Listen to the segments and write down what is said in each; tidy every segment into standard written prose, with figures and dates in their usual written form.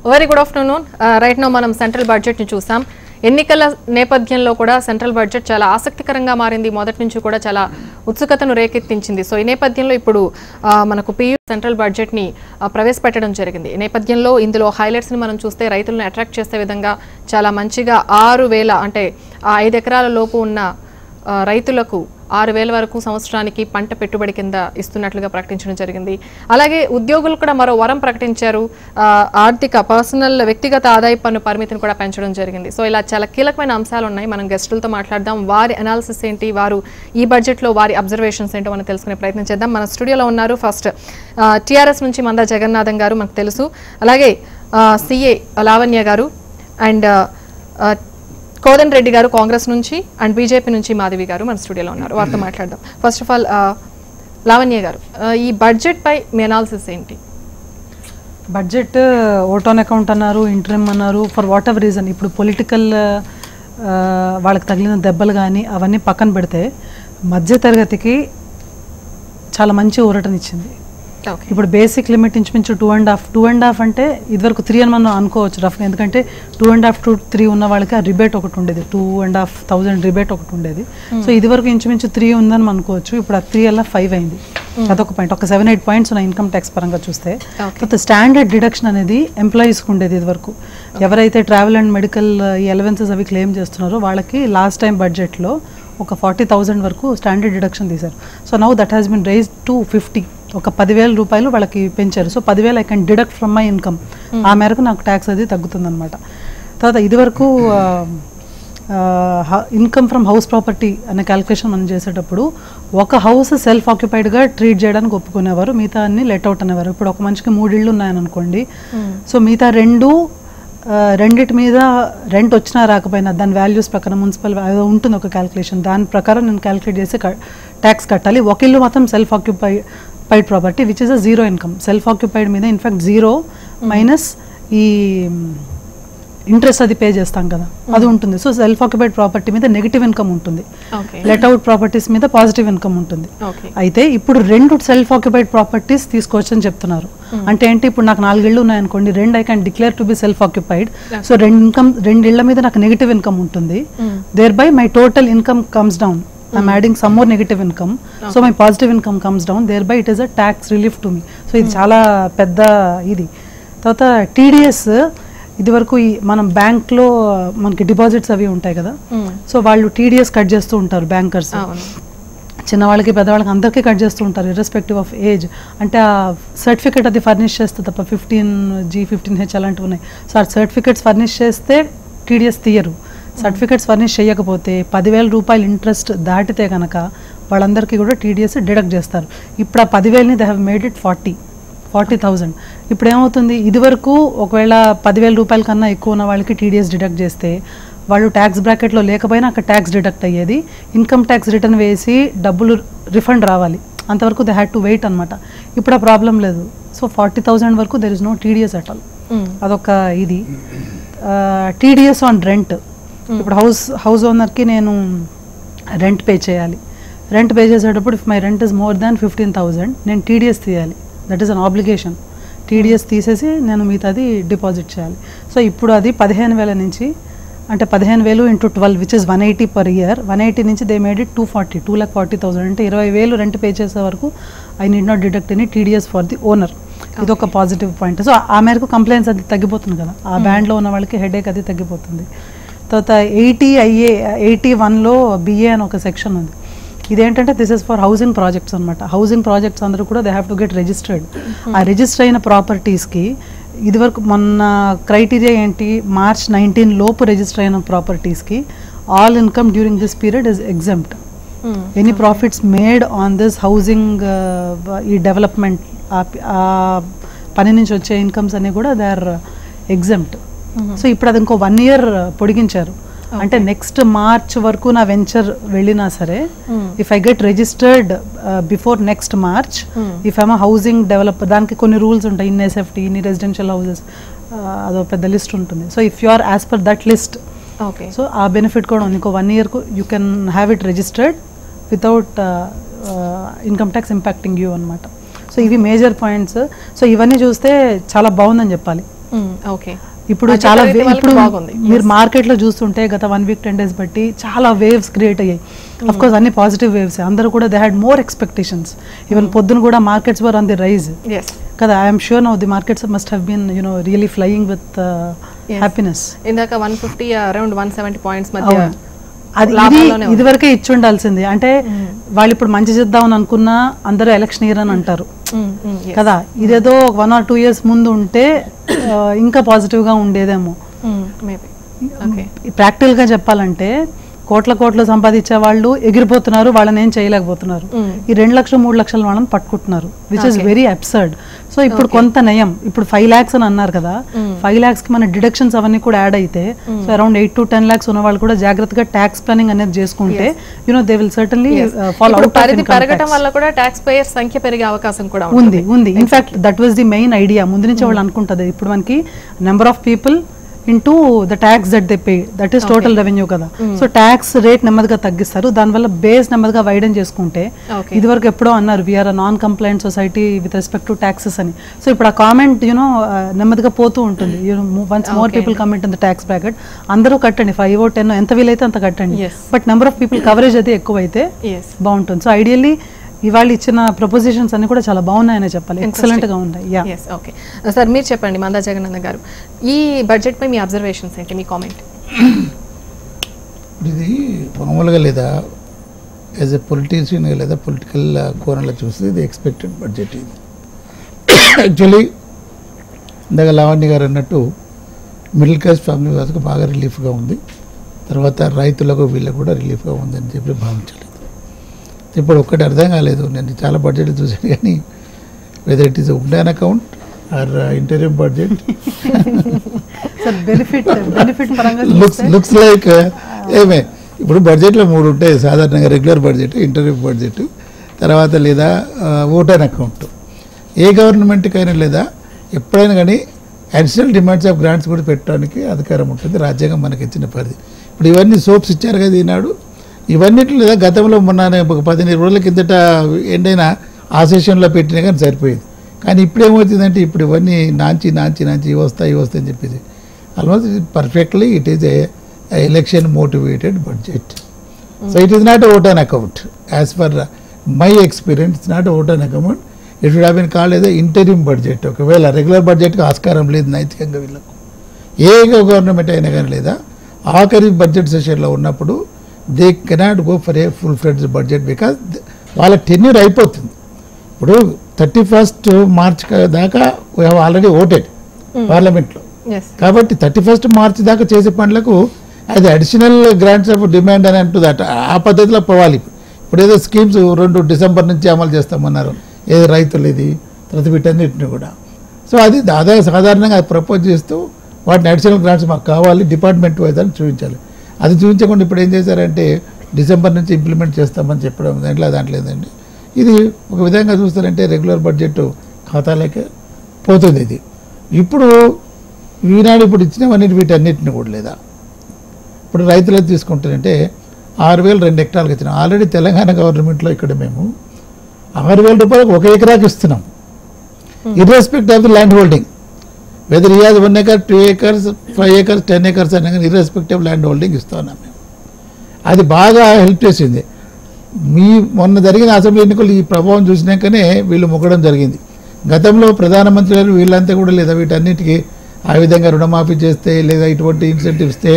Very good afternoon. Right now మనం central budget ని చూసాం. ఎన్నికల నేపథ్యంలో కూడా సెంట్రల్ బడ్జెట్ చాలా ఆసక్తికరంగా మారింది. మొదటి నుంచి కూడా చాలా ఉత్సుకతను రేకెత్తించింది. సో ఈ నేపథ్యంలో ఇప్పుడు మనకు పియు సెంట్రల్ బడ్జెట్ ని ప్రవేశపెట్టడం జరిగింది. ఈ నేపథ్యంలో ఇందులో హైలైట్స్ ని మనం చూస్తే రైతులను అట్రాక్ట్ చేసే విధంగా చాలా మంచిగా 6,000 అంటే 5 ఎకరాల లోపు ఉన్న రైతులకు 6,000 వరకు సంవత్సరానికి పంట పెట్టుబడి కింద ఇస్తున్నట్లుగా ప్రకటించడం జరిగింది. అలాగే ఉద్యోగులు కూడా మరో వరం ప్రకటించారు. పర్సనల్ వ్యక్తిగత ఆదాయ పన్ను పరిమితిని కూడా పెంచడం జరిగింది. సో ఇలా చాలా కీలకమైన అంశాలు ఉన్నాయి. మనం గెస్టులతో మాట్లాడదాం. వారి అనాలిసిస్ ఏంటి, వారు ఈ బడ్జెట్లో వారి అబ్జర్వేషన్స్ ఏంటో మనం తెలుసుకునే ప్రయత్నం చేద్దాం. మన స్టూడియోలో ఉన్నారు ఫస్ట్ టీఆర్ఎస్ నుంచి మందా జగన్నాథం గారు, మనకు తెలుసు. అలాగే సిఏ లావణ్య గారు అండ్ కోదన్ రెడ్డి గారు కాంగ్రెస్ నుంచి అండ్ బీజేపీ నుంచి మాధవి గారు మన స్టూడియోలో ఉన్నారు. వారితో మాట్లాడదాం. ఫస్ట్ ఆఫ్ ఆల్ లావణ్య గారు, ఈ బడ్జెట్ పై మీ అనాలిసిస్ ఏంటి? బడ్జెట్ ఓట్ ఆన్ అకౌంట్ అన్నారు, ఇంటరిమ్ అన్నారు, ఫర్ వాట్ ఎవర్ రీజన్. ఇప్పుడు పొలిటికల్ వాళ్ళకి తగిలిన దెబ్బలు కానీ అవన్నీ పక్కన పెడితే మధ్యతరగతికి చాలా మంచి ఊరటనిచ్చింది. ఇప్పుడు బేసిక్ లిమిట్ ఇంచుమించు 2.5 అంటే ఇదివరకు 3 అని మనం అనుకోవచ్చు రఫ్గా. ఎందుకంటే 2.5 to 3 ఉన్న వాళ్ళకి ఆ రిబేట్ ఒకటి ఉండేది, 2,500 రిబేట్ ఒకటి ఉండేది. సో ఇదివరకు ఇంచుమించు 3 ఉందని అనుకోవచ్చు. ఇప్పుడు ఆ 3 అలా 5 అయింది. అదొక పాయింట్. ఒక 7-8 పాయింట్స్ ఉన్న ఇన్కమ్ ట్యాక్స్ పరంగా చూస్తే. తర్వాత స్టాండర్డ్ డిడక్షన్ అనేది ఎంప్లాయీస్కి ఉండేది ఇదివరకు. ఎవరైతే ట్రావెల్ అండ్ మెడికల్ ఈ అలవెన్సెస్ అవి క్లెయిమ్ చేస్తున్నారో వాళ్ళకి లాస్ట్ టైం బడ్జెట్లో ఒక 40,000 వరకు స్టాండర్డ్ డిడక్షన్ తీశారు. So now that has been raised to 50. ఒక 10,000 రూపాయలు వాళ్ళకి పెంచారు. So 10,000 I can deduct from my income. ఆ మేరకు నాకు ట్యాక్స్ అది తగ్గుతుంది అనమాట. తర్వాత ఇదివరకు ఇన్కమ్ ఫ్రమ్ హౌస్ ప్రాపర్టీ అనే క్యాలిక్యులేషన్ మనం చేసేటప్పుడు ఒక హౌస్ సెల్ఫ్ ఆక్యుపైడ్గా ట్రీట్ చేయడానికి ఒప్పుకునేవారు, మిగతా అన్ని లెట్ అవుట్ అనేవారు. ఇప్పుడు ఒక మనిషికి 3 ఇళ్ళు ఉన్నాయని అనుకోండి. సో మిగతా రెండిటి మీద రెంట్ వచ్చినా రాకపోయినా దాని వాల్యూస్ ప్రకారం మున్సిపల్ ఉంటుంది ఒక క్యాలిక్యులేషన్. దాని ప్రకారం నేను క్యాలిక్యులేట్ చేసి ట్యాక్స్ కట్టాలి. ఒక ఇల్లు మాత్రం self occupied property which is a zero income. Self occupied మీద ఇన్ఫాక్ట్ జీరో మైనస్ ఈ ఇంట్రెస్ట్ అది పే చేస్తాం కదా, అది ఉంటుంది. సో సెల్ఫ్ ఆక్యుపైడ్ ప్రాపర్టీ మీద నెగిటివ్ ఇన్కమ్ ఉంటుంది, లెట్ అవుట్ ప్రాపర్టీస్ మీద పాజిటివ్ ఇన్కమ్ ఉంటుంది. అయితే ఇప్పుడు 2 సెల్ఫ్ ఆక్యుపైడ్ ప్రాపర్టీస్ తీసుకోవచ్చు అని చెప్తున్నారు. అంటే ఏంటి, ఇప్పుడు నాకు 4 ఇళ్ళు ఉన్నాయనుకోండి, 2 I can declare to be self occupied. So 2 ఇళ్ల మీద నాకు నెగిటివ్ ఇన్కమ్ ఉంటుంది. Thereby my total income comes down. I'm adding some more negative income. So my positive income comes down. Thereby it is a tax relief to me. So ఇది చాలా పెద్ద ఇది. తర్వాత TDS ఇదివరకు మనం బ్యాంక్లో మనకి డిపాజిట్స్ అవి ఉంటాయి కదా, సో వాళ్ళు టీడీఎస్ కట్ చేస్తూ ఉంటారు బ్యాంకర్స్. చిన్నవాళ్ళకి పెద్దవాళ్ళకి అందరికీ కట్ చేస్తూ ఉంటారు ఇర్రెస్పెక్టివ్ ఆఫ్ ఏజ్. అంటే ఆ సర్టిఫికేట్ అది ఫర్నిష్ చేస్తే తప్ప 15G 15H అలాంటివి ఉన్నాయి. సో ఆ సర్టిఫికేట్స్ ఫర్నిష్ చేస్తే టీడీఎస్ తీయరు. సర్టిఫికేట్స్ ఫర్నిష్ చేయకపోతే 10,000 రూపాయలు ఇంట్రెస్ట్ దాటితే కనుక వాళ్ళందరికీ కూడా టీడీఎస్ డిడక్ట్ చేస్తారు. ఇప్పుడు ఆ 10,000ని దే హ్యావ్ మేడ్ ఇట్ 40,000. ఇప్పుడు ఏమవుతుంది, ఇదివరకు ఒకవేళ 10,000 రూపాయల కన్నా ఎక్కువ ఉన్న వాళ్ళకి టీడీఎస్ డిడక్ట్ చేస్తే వాళ్ళు ట్యాక్స్ బ్రాకెట్లో లేకపోయినా అక్కడ ట్యాక్స్ డిడక్ట్ అయ్యేది. ఇన్కమ్ ట్యాక్స్ రిటర్న్ వేసి డబ్బులు రిఫండ్ రావాలి, అంతవరకు దే హ్యాడ్ టు వెయిట్ అనమాట. ఇప్పుడు ఆ ప్రాబ్లం లేదు. సో 40,000 వరకు there is no TDS at all. అదొక ఇది. TDS on rent. ఇప్పుడు హౌస్ ఓనర్కి నేను రెంట్ పే చేయాలి. రెంట్ పే చేసేటప్పుడు if my rent is more than 15,000 నేను టీడీఎస్ తీయాలి. That is an obligation. TDS తీసేసి నేను మిగతాది డిపాజిట్ చేయాలి. సో ఇప్పుడు అది 15,000 నుంచి, అంటే 15,000 into 12 which is 180 per year. 180 నుంచి దే మేడ్ ఇట్ 240,000. అంటే 20,000 రెంట్ పే చేసే వరకు I need not deduct any TDS for the owner. ఇది ఒక పాజిటివ్ పాయింట్. సో ఆ మేరకు కంప్లైంట్స్ అది తగ్గిపోతుంది కదా, ఆ బ్యాండ్లో ఉన్న వాళ్ళకి హెడేక్ అది తగ్గిపోతుంది. తర్వాత 81లో BA అని ఒక సెక్షన్ ఉంది. ఇదేంటంటే this is for housing projects అనమాట. హౌసింగ్ ప్రాజెక్ట్స్ అందరూ కూడా they have to get registered. ఆ రిజిస్టర్ అయిన ప్రాపర్టీస్కి ఇదివరకు మొన్న క్రైటీరియా ఏంటి, March 19 లోపు రిజిస్టర్ అయిన ప్రాపర్టీస్కి all income during this period is exempt. Any profits made on this housing ఈ డెవలప్మెంట్ ఆ పని నుంచి వచ్చే ఇన్కమ్స్ అన్నీ కూడా దే ఆర్ ఎగ్జెంప్ట్. సో ఇప్పుడు అది ఇంకో 1 year పొడిగించారు. అంటే నెక్స్ట్ మార్చ్ వరకు నా వెంచర్ వెళ్ళినా సరే, if I get registered before next March, if I'm housing developer, దానికి కొన్ని రూల్స్ ఉంటాయి. ఇన్ని SFT, ఇన్ని రెసిడెన్షియల్ హౌసెస్, అదో పెద్ద లిస్ట్ ఉంటుంది. So if you are as per that list, so ఆ బెనిఫిట్ కూడా ఉంది. ఇంకో 1 yearకు you can have it registered without income tax impacting you అనమాట. సో ఇవి మేజర్ పాయింట్స్. సో ఇవన్నీ చూస్తే చాలా బాగుందని చెప్పాలి. ఓకే. ఇప్పుడు చాలా ఇప్పుడు మీరు మార్కెట్లో చూస్తుంటే గత 1 వీక్ 10 డేస్ బట్టి చాలా వేవ్స్ క్రియేట్ అయ్యాయి. అఫ్ కోర్స్ అన్ని పాజిటివ్ వేవ్స్, అందరూ కూడా they had more expectations. Even పొద్దున కూడా markets were on the rise కదా. I'm sure now the markets must have been really flying with happiness. ఇందాక 150 అరౌండ్ 170 పాయింట్స్ మధ్య అది ఇది వరకే ఇచ్చి ఉండాల్సింది. అంటే వాళ్ళు ఇప్పుడు మంచి చేద్దామని అనుకున్నా అందరూ ఎలక్షన్ ఇయర్ అని అంటారు కదా. ఇదేదో 1 or 2 years ముందు ఉంటే ఇంకా పాజిటివ్గా ఉండేదేమో. ప్రాక్టికల్గా చెప్పాలంటే కోట్ల సంపాదించే వాళ్ళు ఎగిరిపోతున్నారు, వాళ్ళని ఏం చేయలేకపోతున్నారు. ఈ 2 లక్షలు 3 లక్షల వాళ్ళని పట్టుకుంటున్నారు, which is very absurd. So ఇప్పుడు కొంత నయం, ఇప్పుడు 5 lakhs అని అన్నారు కదా, 5 lakhs కి మన డిడక్షన్స్ అవన్నీ కూడా యాడ్ అయితే సో అరౌండ్ 8 to 10 lakhs ఉన్న వాళ్ళు కూడా జాగ్రత్తగా ట్యాక్స్ ప్లానింగ్ అనేది చేసుకుంటే they will certainly follow out. పెరగడం వల్ల కూడా ట్యాక్స్ పేయర్స్ సంఖ్య పెరిగే అవకాశం కూడా ఉంది. In fact that was the main idea. ముందు నుంచి వాళ్ళు అనుకుంటుంది ఇప్పుడు మనకి number of people into the tax that they pay, that is total revenue కదా. సో ట్యాక్స్ రేట్ నెమ్మదిగా తగ్గిస్తారు, దానివల్ల బేస్ నెమ్మదిగా వైడెన్ చేసుకుంటే. ఇదివరకు ఎప్పుడో అన్నారు we are non compliant society with respect to taxes అని. సో ఇప్పుడు ఆ కామెంట్ నెమ్మదిగా పోతూ ఉంటుంది. Once more people commit in the tax bracket, అందరూ కట్టండి 5 or 10 ఎంత వీలైతే అంత కట్టండి, but number of people coverage అయితే ఎక్కువైతే బాగుంటుంది. సో ఐడియల్లీ ఇవాళ ఇచ్చిన ప్రపోజిషన్స్ అన్ని కూడా చాలా బాగున్నాయని చెప్పాలి, ఎక్సలెంట్ గా ఉన్నాయి. ఓకే సార్, మీరు చెప్పండి మందా జగనన్న గారు, ఈ బడ్జెట్ పై మీ అబ్జర్వేషన్స్ ఏంటి, మీ కామెంట్? ఇది మామూలుగా లేదా యాజ్ ఎ పొలిటీషియన్ లేదా పొలిటికల్ కోణంలో చూస్తే ఇది ఎక్స్పెక్టెడ్ బడ్జెట్. ఇది యాక్చువల్లీ ఇందాక లావణ్య గారు అన్నట్టు మిడిల్ క్లాస్ ఫ్యామిలీ వాళ్ళకి బాగా రిలీఫ్గా ఉంది, తర్వాత రైతులకు వీళ్ళకు కూడా రిలీఫ్గా ఉందని చెప్పి భావించలేదు. ఇప్పుడు ఒక్కటి అర్థం కాలేదు, నేను చాలా బడ్జెట్ చూసాను కానీ whether it is vote on account or interim budget looks like ఏమే. ఇప్పుడు బడ్జెట్లో 3 ఉంటాయి సాధారణంగా, రెగ్యులర్ బడ్జెట్, ఇంటీరియర్ బడ్జెట్, తర్వాత లేదా ఓటాన్ అకౌంట్. ఏ గవర్నమెంట్కైనా లేదా ఎప్పుడైనా కానీ అడిషనల్ డిమాండ్స్ ఆఫ్ గ్రాంట్స్ కూడా పెట్టడానికి అధికారం ఉంటుంది, రాజ్యాంగం మనకి ఇచ్చిన పరిధి. ఇప్పుడు ఇవన్నీ సోప్స్ ఇచ్చారు కదా ఈనాడు, ఇవన్నిటి లేదా గతంలో మొన్న ఒక 15 రోజుల కిందట ఎండైనా ఆ సెషన్లో పెట్టినా కానీ సరిపోయేది. కానీ ఇప్పుడు ఏమవుతుందంటే ఇప్పుడు ఇవన్నీ నాంచి వస్తాయి అని చెప్పేది. Almost perfectly it is a election motivated budget. So it is not vote on account as per my experience. It's not vote on account, it would have been called ఏదో ఇంటరిమ్ బడ్జెట్. ఒకవేళ regular బడ్జెట్కి ఆస్కారం లేదు నైతికంగా వీళ్ళకు, ఏ government అయినా కానీ లేదా ఆఖరి బడ్జెట్ సెషన్లో ఉన్నప్పుడు they cannot go for a full fledged budget because వాళ్ళ టెన్యూర్ అయిపోతుంది. ఇప్పుడు 31st March దాకా వీ హ్యావ్ ఆల్రెడీ ఓటెడ్ పార్లమెంట్లో, కాబట్టి 31st March దాకా చేసే పనులకు అది అడిషనల్ గ్రాంట్స్ ఆఫ్ డిమాండ్ అని అంటుంది. ఆ పద్ధతిలో పోవాలి. ఇప్పుడు ఏదో స్కీమ్స్ 2 December నుంచి అమలు చేస్తామన్నారు, ఏదో రైతులు ఇది తర్వాత వీటన్నిటిని కూడా. సో అది దాదాపు సాధారణంగా అది ప్రపోజ్ చేస్తూ వాటిని అడిషనల్ గ్రాంట్స్ మాకు కావాలి డిపార్ట్మెంట్ వైజ్ అని చూపించాలి. అది చూపించకుండా ఇప్పుడు ఏం చేశారంటే డిసెంబర్ నుంచి ఇంప్లిమెంట్ చేస్తామని చెప్పడం దాంట్లో లేదండి. ఇది ఒక విధంగా చూస్తారంటే రెగ్యులర్ బడ్జెట్ ఖాతాలోకి పోతుంది. ఇది ఇప్పుడు ఈనాడు ఇప్పుడు ఇచ్చినవన్నీ వీటన్నిటిని కూడా లేదా ఇప్పుడు రైతులకు తీసుకుంటారంటే 6,000 2 ఎకరాలకు ఇచ్చినాం. ఆల్రెడీ తెలంగాణ గవర్నమెంట్లో ఇక్కడ మేము 6,000 రూపాయలకు 1 ఎకరాకి ఇస్తున్నాం, irrespective of the land holding. Whether ఈ has 1 acre 2 acres 5 acres 10 acres అయినా కానీ ఇర్రెస్పెక్టివ్ ల్యాండ్ హోల్డింగ్ ఇస్తున్నాం మేము. అది బాగా హెల్ప్ చేసింది. మొన్న జరిగిన అసెంబ్లీ ఎన్నికలు ఈ ప్రభావం చూసినాకనే వీళ్ళు మొగ్గడం జరిగింది. గతంలో ప్రధానమంత్రి గారు వీళ్ళంతా కూడా లేదా వీటన్నిటికీ ఆ విధంగా రుణమాఫీ చేస్తే లేదా ఇటువంటి ఇన్సెంటివ్ ఇస్తే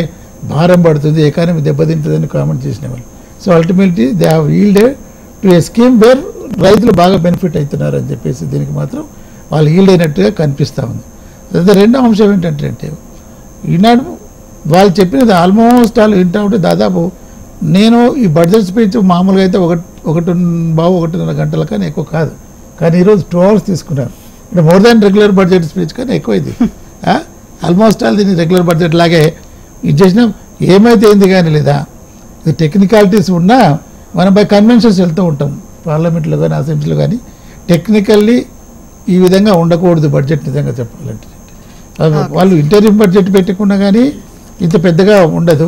భారం పడుతుంది, ఎకానమీ దెబ్బతింటుందని కామెంట్ చేసిన వాళ్ళు. So ultimately they have yielded to a scheme where రైతులు బాగా బెనిఫిట్ అవుతున్నారు అని చెప్పేసి దీనికి మాత్రం వాళ్ళు ఈల్డ్ అయినట్టుగా కనిపిస్తూ ఉంది. రెండో అంశం ఏంటంటే ఈనాడు వాళ్ళు చెప్పినది ఆల్మోస్ట్ వాళ్ళు వింటూ ఉంటే దాదాపు నేను ఈ బడ్జెట్ స్పీచ్ మామూలుగా అయితే 1.5 గంటల కానీ ఎక్కువ కాదు, కానీ ఈరోజు 2 hours తీసుకున్నాను. అంటే more than regular budget speech కానీ ఎక్కువ ఇది. ఆల్మోస్ట్ ఆల్ దీన్ని రెగ్యులర్ బడ్జెట్ లాగే ఇది చేసినాం. ఏమైతే ఏంది కానీ లేదా ఇది టెక్నికాలిటీస్ ఉన్నా మనం బై కన్వెన్షన్స్ వెళ్తూ ఉంటాం పార్లమెంట్లో కానీ అసెంబ్లీలో కానీ. టెక్నికల్లీ ఈ విధంగా ఉండకూడదు బడ్జెట్ నిజంగా చెప్పాలంటే. వాళ్ళు ఇంటర్వ్యూ బడ్జెట్ పెట్టకుండా కానీ ఇంత పెద్దగా ఉండదు.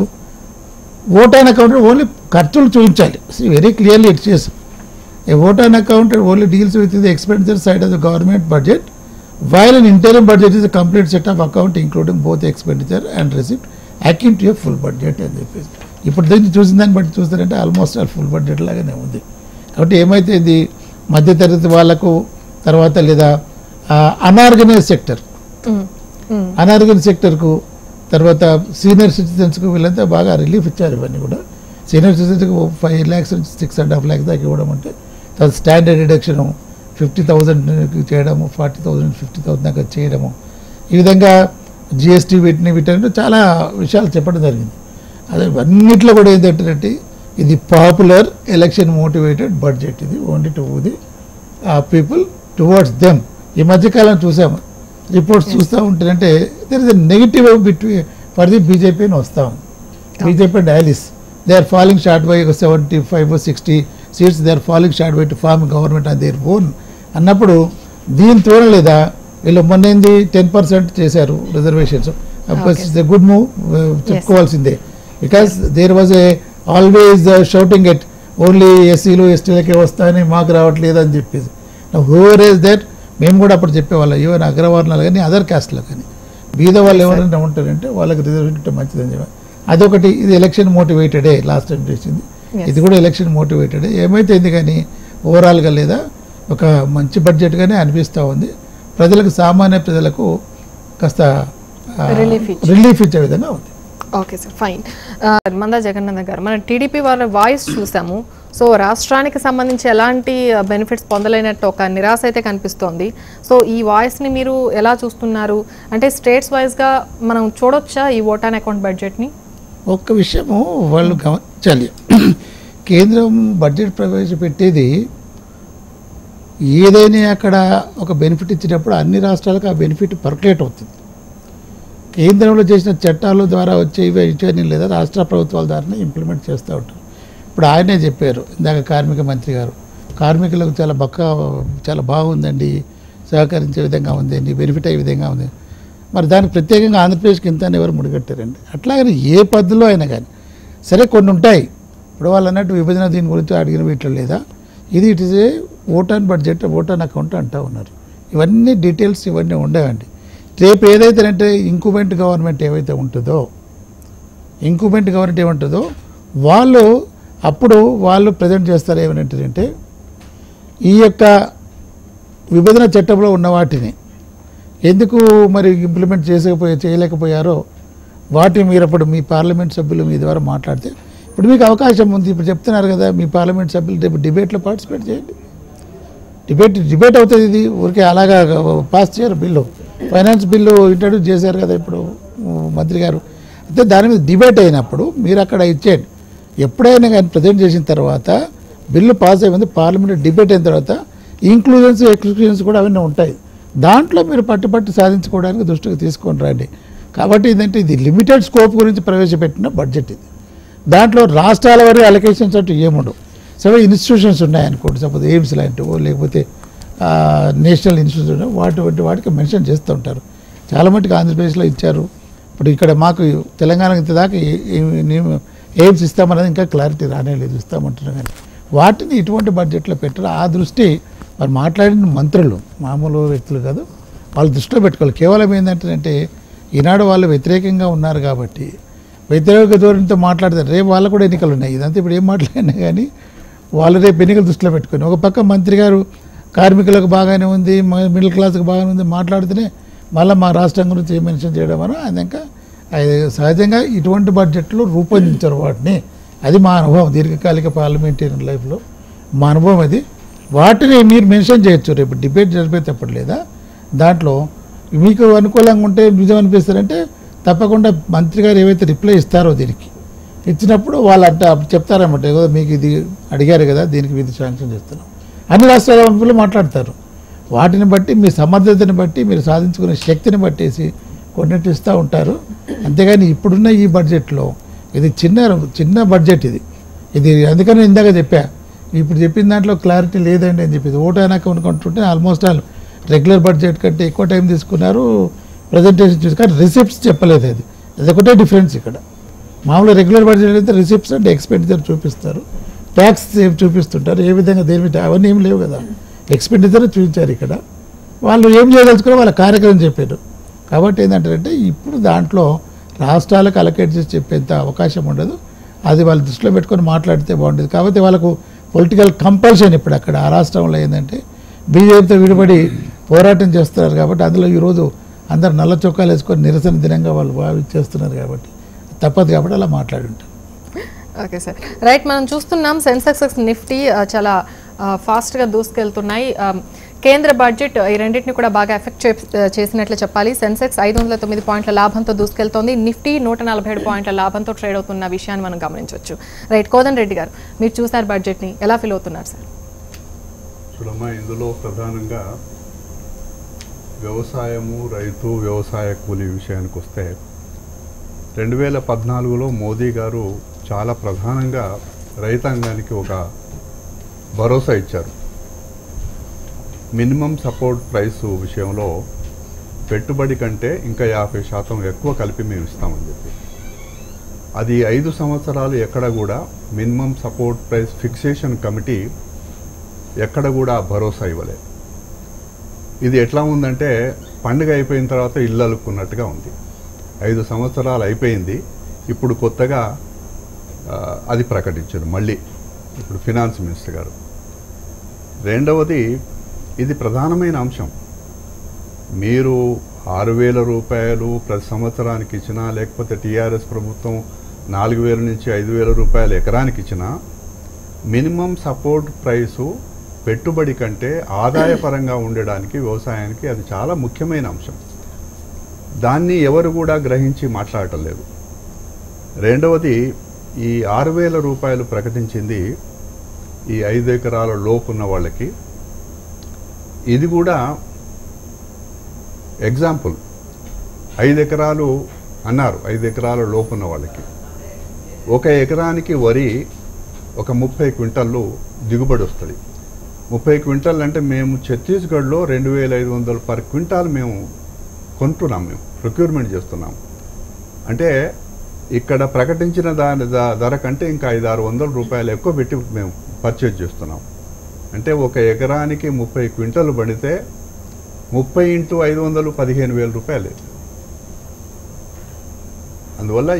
ఓట్ ఆన్ అకౌంట్ ఓన్లీ ఖర్చులు చూపించాలి. Very clearly it says a vote on account only deals with the expenditure side of the government budget while an interim budget is a complete set of account including both expenditure and receipt akin to a full budget అని చెప్పేసి ఇప్పుడు దీన్ని చూసిన దాన్ని బట్టి చూస్తారంటే almost all full budget లాగానే ఉంది. కాబట్టి ఏమైతే ఇది మధ్యతరగతి వాళ్ళకు తర్వాత లేదా అనార్గనైజ్ సెక్టర్కు తర్వాత సీనియర్ సిటిజన్స్కు వీళ్ళంతా బాగా రిలీఫ్ ఇచ్చారు. ఇవన్నీ కూడా సీనియర్ సిటిజన్స్కి 5 lakhs నుంచి 6.5 lakhs దాకా ఇవ్వడం అంటే తర్వాత స్టాండర్డ్ డిడక్షను 50,000 చేయడము, 40,000 50,000 దాకా చేయడము, ఈ విధంగా జిఎస్టీ వీటన్నిటి చాలా విషయాలు చెప్పడం జరిగింది. అదే అన్నింటిలో కూడా ఏంటంటే ఇది పాపులర్ ఎలక్షన్ మోటివేటెడ్ బడ్జెట్, ఇది only to the people towards them. ఈ మధ్యకాలం చూసాము రిపోర్ట్స్ చూస్తూ ఉంటేనంటే there is a negative between for the BJP అని వస్తాం. BJP and allies they are falling short by 75 or 60 seats, they are falling short by to form government on their own అన్నప్పుడు దీని లేదా వీళ్ళు మొన్నేంది 10% చేశారు రిజర్వేషన్స్. గుడ్ మూవ్ చెప్పుకోవాల్సిందే. Because there was a always shouting at only ఎస్సీలు ఎస్టీలకే వస్తాయని మాకు రావట్లేదు అని చెప్పేసి. హూవర్ ఈస్ దట్ మేము కూడా అప్పుడు చెప్పేవాళ్ళం, ఈవెన్ అగ్రవర్ణాలు కానీ అదర్ క్యాస్ట్లో కానీ బీద వాళ్ళు ఎవరైనా ఉంటారంటే వాళ్ళకి రిజర్వేషన్ ఉంటే మంచిదని చెప్పారు. అదొకటి. ఇది ఎలక్షన్ మోటివేటెడే లాస్ట్ టైం చేసింది, ఇది కూడా ఎలక్షన్ మోటివేటెడే. ఏమైతే కానీ ఓవరాల్గా లేదా ఒక మంచి బడ్జెట్గానే అనిపిస్తూ ఉంది. ప్రజలకు సామాన్య ప్రజలకు కాస్త రిలీఫ్ ఇచ్చే విధంగా ఉంది. Okay sir, fine. Manda Jagannath గారు, మనం టీడీపీ వాళ్ళ వాయిస్ చూసాము. సో రాష్ట్రానికి సంబంధించి ఎలాంటి బెనిఫిట్స్ పొందలేనట్టు ఒక నిరాశ అయితే కనిపిస్తోంది. సో ఈ వాయిస్ని మీరు ఎలా చూస్తున్నారు? అంటే స్టేట్స్ వైజ్గా మనం చూడొచ్చా ఈ ఓట్ ఆన్ అకౌంట్ బడ్జెట్ని? ఒక్క విషయము వాళ్ళు గమనించాలి. కేంద్రం బడ్జెట్ ప్రవేశపెట్టేది ఏదైనా అక్కడ ఒక బెనిఫిట్ ఇచ్చినప్పుడు అన్ని రాష్ట్రాలకు ఆ బెనిఫిట్ పర్కులేట్ అవుతుంది. కేంద్రంలో చేసిన చట్టాల ద్వారా వచ్చే ఇవన్నీ లేదా రాష్ట్ర ప్రభుత్వాల ద్వారానే ఇంప్లిమెంట్ చేస్తూ ఉంటారు. ఇప్పుడు ఆయనే చెప్పారు ఇందాక కార్మిక మంత్రి గారు, కార్మికులకు చాలా బాగుందండి, సహకరించే విధంగా ఉందండి, బెనిఫిట్ అయ్యే విధంగా ఉంది. మరి దానికి ప్రత్యేకంగా ఆంధ్రప్రదేశ్కి ఇంత ఎవరు ముడిగట్టారండి? అట్లాగని ఏ పద్ధతిలో అయినా కానీ సరే కొన్ని ఉంటాయి. ఇప్పుడు వాళ్ళు అన్నట్టు విభజన దీని గురించి అడిగిన వీటిలో లేదా ఇది it is A vote on budget, vote on account అంటూ ఉన్నారు. ఇవన్నీ డీటెయిల్స్ ఇవన్నీ ఉండవండి. రేపు ఏదైతేనంటే ఇంక్యుబెంట్ గవర్నమెంట్ ఏమైతే ఉంటుందో వాళ్ళు ప్రజెంట్ చేస్తారు ఏమంటారంటే ఈ యొక్క విభజన చట్టంలో ఉన్న వాటిని ఎందుకు మరి ఇంప్లిమెంట్ చేయలేకపోయారో వాటిని మీరు అప్పుడు మీ పార్లమెంట్ సభ్యులు మీ ద్వారా మాట్లాడితే ఇప్పుడు మీకు అవకాశం ఉంది. ఇప్పుడు చెప్తున్నారు కదా మీ పార్లమెంట్ సభ్యులు రేపు డిబేట్లో పార్టిసిపేట్ చేయండి. డిబేట్ అవుతుంది. ఇది ఊరికే అలాగా పాస్ చేయరు. బిల్లు ఫైనాన్స్ బిల్లు ఇంట్రడ్యూస్ చేశారు కదా ఇప్పుడు మంత్రి గారు. అయితే దాని మీద డిబేట్ అయినప్పుడు మీరు అక్కడ ఇచ్చేయండి. ఎప్పుడైనా కానీ ప్రజెంట్ చేసిన తర్వాత బిల్లు పాస్ అయిపోయింది, పార్లమెంట్ డిబేట్ అయిన తర్వాత ఇంక్లూజన్స్ ఎక్స్క్లూజన్స్ కూడా అవన్నీ ఉంటాయి. దాంట్లో మీరు పట్టు సాధించుకోవడానికి దృష్టికి తీసుకొని రండి. కాబట్టి ఏంటంటే ఇది లిమిటెడ్ స్కోప్ గురించి ప్రవేశపెట్టిన బడ్జెట్ ఇది. దాంట్లో రాష్ట్రాల వరకు అలొకేషన్స్ అంటూ ఏముండవు. సో ఇన్స్టిట్యూషన్స్ ఉన్నాయనుకోండి, సపోజ్ ఎయిమ్స్ లాంటివో లేకపోతే నేషనల్ ఇన్స్టిట్యూషన్ వాటికి మెన్షన్ చేస్తూ ఉంటారు. చాలా మటుకు ఆంధ్రప్రదేశ్లో ఇచ్చారు. ఇప్పుడు ఇక్కడ మాకు తెలంగాణకి ఇంతదాకా ఎయిమ్స్ ఇస్తామన్నది ఇంకా క్లారిటీ రానేలేదు, ఇస్తామంటున్నాం. కానీ వాటిని ఇటువంటి బడ్జెట్లో పెట్టారు. ఆ దృష్టి మరి మాట్లాడిన మంత్రులు మామూలు వ్యక్తులు కాదు, వాళ్ళు దృష్టిలో పెట్టుకోవాలి. కేవలం ఏంటంటే ఈనాడు వాళ్ళు వ్యతిరేకంగా ఉన్నారు కాబట్టి వ్యతిరేక ధోరణితో మాట్లాడతారు. రేపు వాళ్ళు కూడా ఎన్నికలు ఉన్నాయి. ఇదంతా ఇప్పుడు ఏం మాట్లాడినా కానీ వాళ్ళు రేపు ఎన్నికలు దృష్టిలో పెట్టుకొని ఒక పక్క మంత్రి గారు కార్మికులకు బాగానే ఉంది, మిడిల్ క్లాస్కి బాగానే ఉంది మాట్లాడితేనే మళ్ళీ మా రాష్ట్రం గురించి ఏం మెన్షన్ చేయడం అని ఇంకా సహజంగా ఇటువంటి బడ్జెట్లు రూపొందించారు వాటిని. అది మా అనుభవం దీర్ఘకాలిక పార్లమెంటేరియన్ లైఫ్లో మా అనుభవం అది. వాటిని మీరు మెన్షన్ చేయొచ్చు రేపు డిబేట్ జరిపేటప్పుడు లేదా దాంట్లో మీకు అనుకూలంగా ఉంటే నిజం అనిపిస్తారంటే తప్పకుండా మంత్రి గారు ఏవైతే రిప్లై ఇస్తారో దీనికి ఇచ్చినప్పుడు వాళ్ళు చెప్తారన్నమాట, ఏదో మీకు ఇది అడిగారు కదా దీనికి ఇది శాంక్షన్ చేస్తున్నాం. అన్ని రాష్ట్రాల మంత్రులు మాట్లాడతారు. వాటిని బట్టి మీ సమర్థతని బట్టి మీరు సాధించుకునే శక్తిని బట్టేసి కొన్నిటి ఇస్తూ ఉంటారు. అంతేగాని ఇప్పుడున్న ఈ బడ్జెట్లో ఇది చిన్న బడ్జెట్ ఇది అందుకని ఇందాక చెప్పా, ఇప్పుడు చెప్పిన దాంట్లో క్లారిటీ లేదండి అని చెప్పేది. ఓటు అయినాక అనుకుంటుంటే ఆల్మోస్ట్ ఆల్ రెగ్యులర్ బడ్జెట్ కంటే ఎక్కువ టైం తీసుకున్నారు ప్రజెంటేషన్ చూసి, కానీ రిసిప్ట్స్ చెప్పలేదు. అదొకటే డిఫరెన్స్ ఇక్కడ. మామూలు రెగ్యులర్ బడ్జెట్ అయితే రిసిప్ట్స్ అంటే ఎక్స్పెండిచర్ చూపిస్తారు, ట్యాక్స్ చూపిస్తుంటారు, ఏ విధంగా దేని అవన్నీ ఏమి లేవు కదా, ఎక్స్పెండిచర్ చూపించారు ఇక్కడ. వాళ్ళు ఏం చేయదలుచుకున్నా వాళ్ళ కార్యక్రమం చెప్పారు. కాబట్టి ఏంటంటే ఇప్పుడు దాంట్లో రాష్ట్రాలకు అలొకేట్ చేసి చెప్పేంత అవకాశం ఉండదు. అది వాళ్ళు దృష్టిలో పెట్టుకొని మాట్లాడితే బాగుంటుంది. కాబట్టి వాళ్ళకు పొలిటికల్ కంపల్షన్ ఇప్పుడు అక్కడ ఆ రాష్ట్రంలో ఏంటంటే బీజేపీతో విడిపడి పోరాటం చేస్తున్నారు. కాబట్టి అందులో ఈరోజు అందరు నల్ల చొక్కాలు వేసుకొని నిరసన దినంగా వాళ్ళు భావించేస్తున్నారు. కాబట్టి తప్పదు, కాబట్టి అలా మాట్లాడి ఉంటారు. Okay sir, right. మనం చూస్తున్నాం సెన్సెక్స్ నిఫ్టీ చాలా ఫాస్ట్గా దూసుకెళ్తున్నాయి. కేంద్ర బడ్జెట్ ఈ రెండింటిని కూడా బాగా ఎఫెక్ట్ చేసినట్లు చెప్పాలి. సెన్సెక్స్ 509 పాయింట్ల లాభంతో దూసుకెళ్తోంది. నిఫ్టీ 147 పాయింట్ల లాభంతో ట్రేడ్ అవుతున్న విషయాన్ని మనం గమనించవచ్చు. రైట్, కోదండ రెడ్డి గారు, మీరు చూసారు బడ్జెట్ని, ఎలా ఫీల్ అవుతున్నారు సార్? చూడమ్మా, ఇందులో ప్రధానంగా వ్యవసాయము, రైతు, వ్యవసాయ కూలీ విషయానికి వస్తే 2014లో మోదీ గారు చాలా ప్రధానంగా రైతాంగానికి ఒక భరోసా ఇచ్చారు. మినిమం సపోర్ట్ ప్రైస్ విషయంలో పెట్టుబడి కంటే ఇంకా 50% ఎక్కువ కలిపి మేము ఇస్తామని చెప్పి, అది 5 సంవత్సరాలు ఎక్కడ కూడా minimum support price fixation committee ఎక్కడ కూడా భరోసా ఇవ్వలేదు. ఇది ఎట్లా ఉందంటే పండుగ అయిపోయిన తర్వాత ఇల్లు అలుక్కున్నట్టుగా ఉంది. 5 సంవత్సరాలు అయిపోయింది, ఇప్పుడు కొత్తగా అది ప్రకటించారు మళ్ళీ ఇప్పుడు ఫినాన్స్ మినిస్టర్ గారు. రెండవది, ఇది ప్రధానమైన అంశం. మీరు 6,000 రూపాయలు ప్రతి సంవత్సరానికి ఇచ్చినా, లేకపోతే టీఆర్ఎస్ ప్రభుత్వం 4,000 నుంచి 5,000 రూపాయలు ఎకరానికి ఇచ్చినా, మినిమం సపోర్ట్ ప్రైసు పెట్టుబడి కంటే ఆదాయపరంగా ఉండడానికి వ్యవసాయానికి అది చాలా ముఖ్యమైన అంశం. దాన్ని ఎవరు కూడా గ్రహించి మాట్లాడటం లేదు. రెండవది, ఈ 6,000 రూపాయలు ప్రకటించింది ఈ 5 ఎకరాల లోపు ఉన్న వాళ్ళకి. ఇది కూడా ఎగ్జాంపుల్. 5 ఎకరాలు అన్నారు, 5 ఎకరాల లోపు ఉన్న వాళ్ళకి 1 ఎకరానికి వరి ఒక 30 క్వింటాళ్ళు దిగుబడి వస్తుంది. 30 క్వింటాల్ అంటే మేము ఛత్తీస్గఢ్లో 2,500 పర్ క్వింటాల్ మేము కొంటున్నాం, మేము ప్రొక్యూర్మెంట్ చేస్తున్నాం. అంటే ఇక్కడ ప్రకటించిన దాని ధర కంటే ఇంకా 500-600 రూపాయలు ఎక్కువ పెట్టి మేము పర్చేజ్ చేస్తున్నాం. అంటే 1 ఎకరానికి 30 క్వింటాలు పడితే 30 × 500 15,000 రూపాయలు. అందువల్ల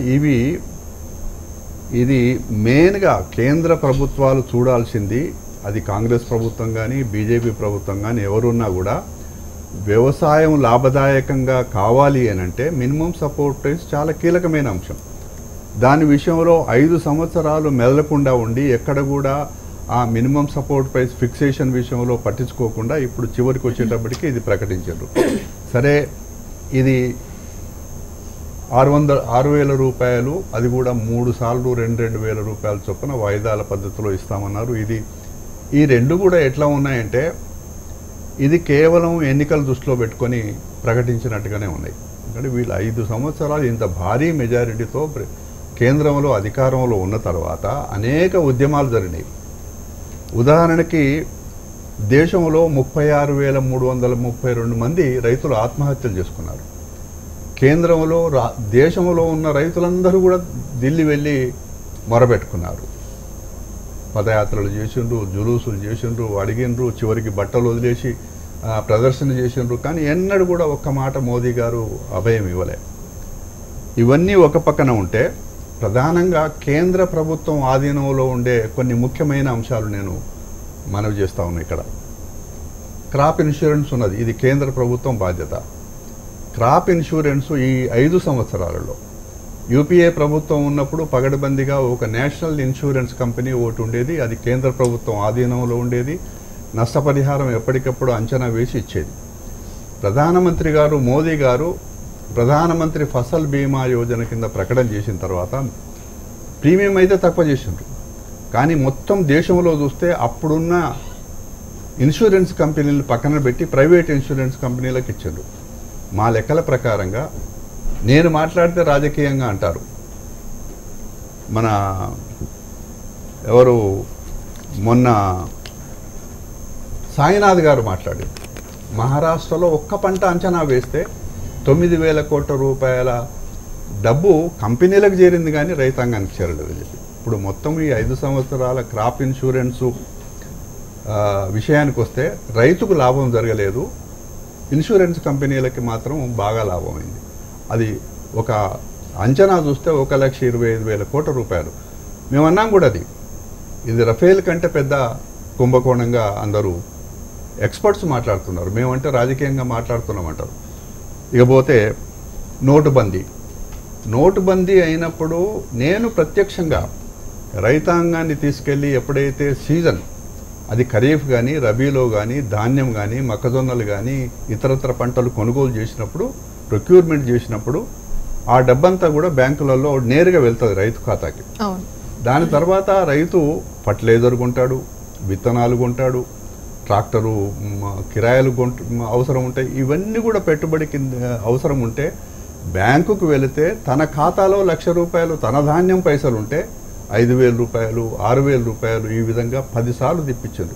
ఇది మెయిన్గా కేంద్ర ప్రభుత్వాలు చూడాల్సింది. అది కాంగ్రెస్ ప్రభుత్వం కానీ బీజేపీ ప్రభుత్వం కానీ ఎవరున్నా కూడా వ్యవసాయం లాభదాయకంగా కావాలి అని అంటే మినిమం సపోర్ట్ ప్రైస్ చాలా కీలకమైన అంశం. దాని విషయంలో 5 సంవత్సరాలు మెదలకుండా ఉండి ఎక్కడ కూడా ఆ మినిమం సపోర్ట్ ప్రైస్ ఫిక్సేషన్ విషయంలో పట్టించుకోకుండా ఇప్పుడు చివరికి వచ్చేటప్పటికి ఇది ప్రకటించారు. సరే, ఇది 6,000 రూపాయలు, అది కూడా 3 సార్లు 2,000 రూపాయల చొప్పున వాయిదాల పద్ధతిలో ఇస్తామన్నారు. ఈ రెండు కూడా ఎట్లా ఉన్నాయంటే ఇది కేవలం ఎన్నికల దృష్టిలో పెట్టుకొని ప్రకటించినట్టుగానే ఉన్నాయి. ఎందుకంటే వీళ్ళు 5 సంవత్సరాలు ఇంత భారీ మెజారిటీతో కేంద్రంలో అధికారంలో ఉన్న తర్వాత అనేక ఉద్యమాలు జరిగినాయి. ఉదాహరణకి దేశంలో 36,332 మంది రైతులు ఆత్మహత్యలు చేసుకున్నారు. కేంద్రంలో దేశంలో ఉన్న రైతులందరూ కూడా ఢిల్లీ వెళ్ళి మొరబెట్టుకున్నారు. పదయాత్రలు చేసిండ్రు, జులూసులు చేసిండ్రు, అడిగిండ్రు, చివరికి బట్టలు వదిలేసి ప్రదర్శన చేసిండ్రు. కానీ ఎన్నడూ కూడా ఒక్క మాట మోదీ గారు అభయం ఇవ్వలే. ఇవన్నీ ఒక పక్కన ఉంటే ప్రధానంగా కేంద్ర ప్రభుత్వం ఆధీనంలో ఉండే కొన్ని ముఖ్యమైన అంశాలు నేను మనవి చేస్తా ఉన్నా. ఇక్కడ క్రాప్ ఇన్సూరెన్స్ ఉన్నది, ఇది కేంద్ర ప్రభుత్వం బాధ్యత. క్రాప్ ఇన్సూరెన్స్ ఈ 5 సంవత్సరాలలో యూపీఏ ప్రభుత్వం ఉన్నప్పుడు పగడబందిగా ఒక నేషనల్ ఇన్సూరెన్స్ కంపెనీ ఒకటి ఉండేది, అది కేంద్ర ప్రభుత్వం ఆధీనంలో ఉండేది. నష్టపరిహారం ఎప్పటికప్పుడు అంచనా వేసి ఇచ్చేది. ప్రధానమంత్రి గారు మోదీ గారు ప్రధానమంత్రి ఫసల్ బీమా యోజన కింద ప్రకటన చేసిన తర్వాత ప్రీమియం అయితే తక్కువ చేసిండ్రు, కానీ మొత్తం దేశంలో చూస్తే అప్పుడున్న ఇన్సూరెన్స్ కంపెనీలు పక్కన పెట్టి ప్రైవేట్ ఇన్సూరెన్స్ కంపెనీలకు ఇచ్చిండ్రు. మా లెక్కల ప్రకారంగా, నేను మాట్లాడితే రాజకీయంగా అంటారు, మన ఎవరు మొన్న సాయినాథ్ గారు మాట్లాడారు, మహారాష్ట్రలో ఒక్క పంట అంచనా వేస్తే 9,000 కోట్ల రూపాయల డబ్బు కంపెనీలకు చేరింది కానీ రైతాంగానికి చేరలేదు చెప్పి. ఇప్పుడు మొత్తం ఈ 5 సంవత్సరాల క్రాప్ ఇన్సూరెన్సు విషయానికి వస్తే రైతుకు లాభం జరగలేదు, ఇన్సూరెన్స్ కంపెనీలకి మాత్రం బాగా లాభమైంది. అది ఒక అంచనా చూస్తే 1,25,000 కోట్ల రూపాయలు. మేము అన్నాం కూడా ఇది రఫేల్ కంటే పెద్ద కుంభకోణంగా అందరూ ఎక్స్పర్ట్స్ మాట్లాడుతున్నారు. మేమంటే రాజకీయంగా మాట్లాడుతున్నామంటారు. ఇకపోతే నోటుబందీ అయినప్పుడు నేను ప్రత్యక్షంగా రైతాంగాన్ని తీసుకెళ్ళి ఎప్పుడైతే సీజన్ అది ఖరీఫ్ కానీ రబీలో కానీ ధాన్యం కానీ మొక్కజొన్నలు కానీ ఇతరత్ర పంటలు కొనుగోలు చేసినప్పుడు ప్రొక్యూర్మెంట్ చేసినప్పుడు ఆ డబ్బంతా కూడా బ్యాంకులలో నేరుగా వెళ్తుంది రైతు ఖాతాకి. దాని తర్వాత రైతు ఫర్టిలైజర్ కొంటాడు, విత్తనాలు కొంటాడు, ట్రాక్టరు కిరాయిలు అవసరం ఉంటాయి. ఇవన్నీ కూడా పెట్టుబడి కింద అవసరం ఉంటే బ్యాంకుకు వెళితే తన ఖాతాలో ₹1,00,000 తన ధాన్యం పైసలు ఉంటే 5,000 రూపాయలు 6,000 రూపాయలు ఈ విధంగా 10 సార్లు తిప్పించారు.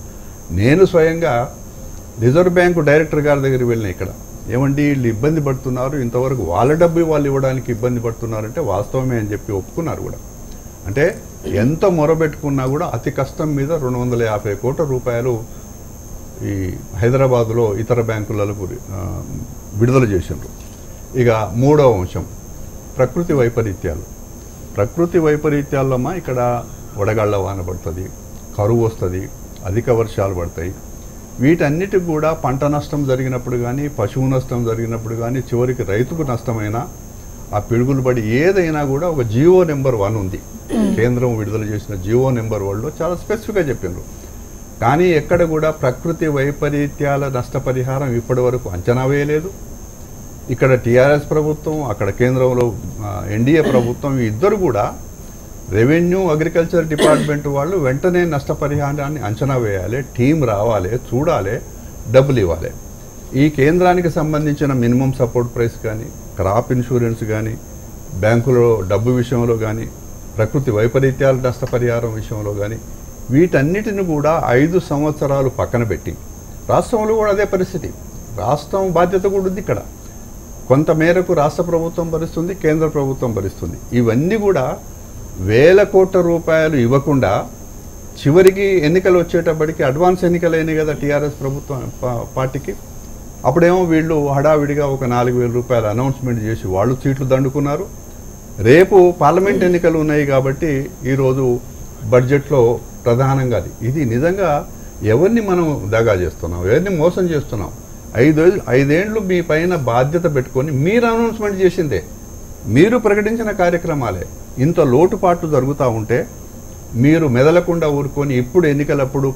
నేను స్వయంగా రిజర్వ్ బ్యాంకు డైరెక్టర్ గారి దగ్గరికి వెళ్ళిన, ఇక్కడ ఏమండి వీళ్ళు ఇబ్బంది పడుతున్నారు, ఇంతవరకు వాళ్ళ డబ్బు వాళ్ళు ఇవ్వడానికి ఇబ్బంది పడుతున్నారంటే వాస్తవమే అని చెప్పి ఒప్పుకున్నారు కూడా. అంటే ఎంత మొరబెట్టుకున్నా కూడా అతి కష్టం మీద 250 కోట్ల రూపాయలు ఈ హైదరాబాదులో ఇతర బ్యాంకులలో విడుదల చేసిండ్రు. ఇక మూడవ అంశం ప్రకృతి వైపరీత్యాలు. ప్రకృతి వైపరీత్యాలమ్మా ఇక్కడ వడగళ్ల వాన పడుతుంది, కరువు వస్తుంది, అధిక వర్షాలు పడతాయి. వీటన్నిటికి కూడా పంట నష్టం జరిగినప్పుడు కానీ పశువు నష్టం జరిగినప్పుడు కానీ చివరికి రైతుకు నష్టమైనా ఆ పిడుగులు పడి ఏదైనా కూడా ఒక జీవో నెంబర్ 1 ఉంది. కేంద్రం విడుదల చేసిన జీవో నెంబర్ 1లో చాలా స్పెసిఫిక్గా చెప్పిండ్రు. కానీ ఎక్కడ కూడా ప్రకృతి వైపరీత్యాల నష్టపరిహారం ఇప్పటి వరకు అంచనా వేయలేదు. ఇక్కడ టీఆర్ఎస్ ప్రభుత్వం, అక్కడ కేంద్రంలో ఎన్డీఏ ప్రభుత్వం, ఇద్దరు కూడా రెవెన్యూ అగ్రికల్చర్ డిపార్ట్మెంట్ వాళ్ళు వెంటనే నష్టపరిహారాన్ని అంచనా వేయాలి, టీం రావాలి, చూడాలి, డబ్బులు ఇవ్వాలి. ఈ కేంద్రానికి సంబంధించిన మినిమం సపోర్ట్ ప్రైస్ కానీ, క్రాప్ ఇన్సూరెన్స్ కానీ, బ్యాంకులో డబ్బు విషయంలో కానీ, ప్రకృతి వైపరీత్యాల నష్టపరిహారం విషయంలో కానీ వీటన్నిటిని కూడా 5 సంవత్సరాలు పక్కన పెట్టి, రాష్ట్రంలో కూడా అదే పరిస్థితి. రాష్ట్రం బాధ్యత కూడా ఉంది ఇక్కడ. కొంత మేరకు రాష్ట్ర ప్రభుత్వం భరిస్తుంది, కేంద్ర ప్రభుత్వం భరిస్తుంది. ఇవన్నీ కూడా వేల కోట్ల రూపాయలు ఇవ్వకుండా చివరికి ఎన్నికలు వచ్చేటప్పటికి అడ్వాన్స్ ఎన్నికలు అయినాయి కదా టీఆర్ఎస్ ప్రభుత్వం పార్టీకి. అప్పుడేమో వీళ్ళు హడావిడిగా ఒక 4,000 రూపాయలు అనౌన్స్మెంట్ చేసి వాళ్ళు సీట్లు దండుకున్నారు. రేపు పార్లమెంట్ ఎన్నికలు ఉన్నాయి కాబట్టి ఈరోజు బడ్జెట్లో ప్రధానంగా ఇది నిజంగా ఎవరిని మనం దగా చేస్తున్నాం, ఎవరిని మోసం చేస్తున్నాం. 5 ఏళ్ళు మీ పైన బాధ్యత పెట్టుకొని మీరు అనౌన్స్మెంట్ చేసిందే, మీరు ప్రకటించిన కార్యక్రమాలే ఇంత లోటుపాట్లు జరుగుతూ ఉంటే మీరు మెదలకుండా ఊరుకొని ఇప్పుడు ఎన్నికలప్పుడు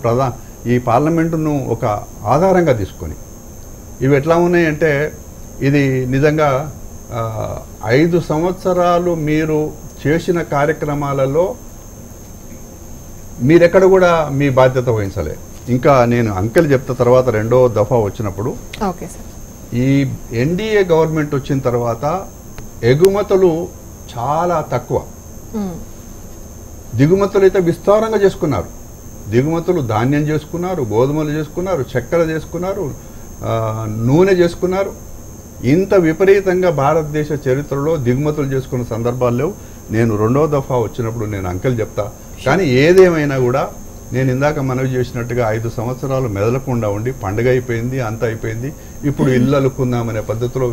ఈ పార్లమెంటును ఒక ఆధారంగా తీసుకొని ఇవి ఎట్లా ఉన్నాయంటే ఇది నిజంగా 5 సంవత్సరాలు మీరు చేసిన కార్యక్రమాలలో మీరెక్కడ కూడా మీ బాధ్యత వహించలే. ఇంకా నేను అంకెలు చెప్తా తర్వాత రెండో దఫా వచ్చినప్పుడు. ఈ ఎన్డీఏ గవర్నమెంట్ వచ్చిన తర్వాత ఎగుమతులు చాలా తక్కువ, దిగుమతులు అయితే విస్తారంగా చేసుకున్నారు. దిగుమతులు ధాన్యం చేసుకున్నారు, గోధుమలు చేసుకున్నారు, చక్కెర చేసుకున్నారు, నూనె చేసుకున్నారు. ఇంత విపరీతంగా భారతదేశ చరిత్రలో దిగుమతులు చేసుకున్న సందర్భాలు లేవు. నేను రెండో దఫా వచ్చినప్పుడు నేను అంకెలు చెప్తా. కానీ ఏదేమైనా కూడా నేను ఇందాక మనవి చేసినట్టుగా 5 సంవత్సరాలు మెదలకుండా ఉండి పండుగ అయిపోయింది, అంత అయిపోయింది. ఇప్పుడు ఇల్లు అలుక్కుందామనే పద్ధతిలో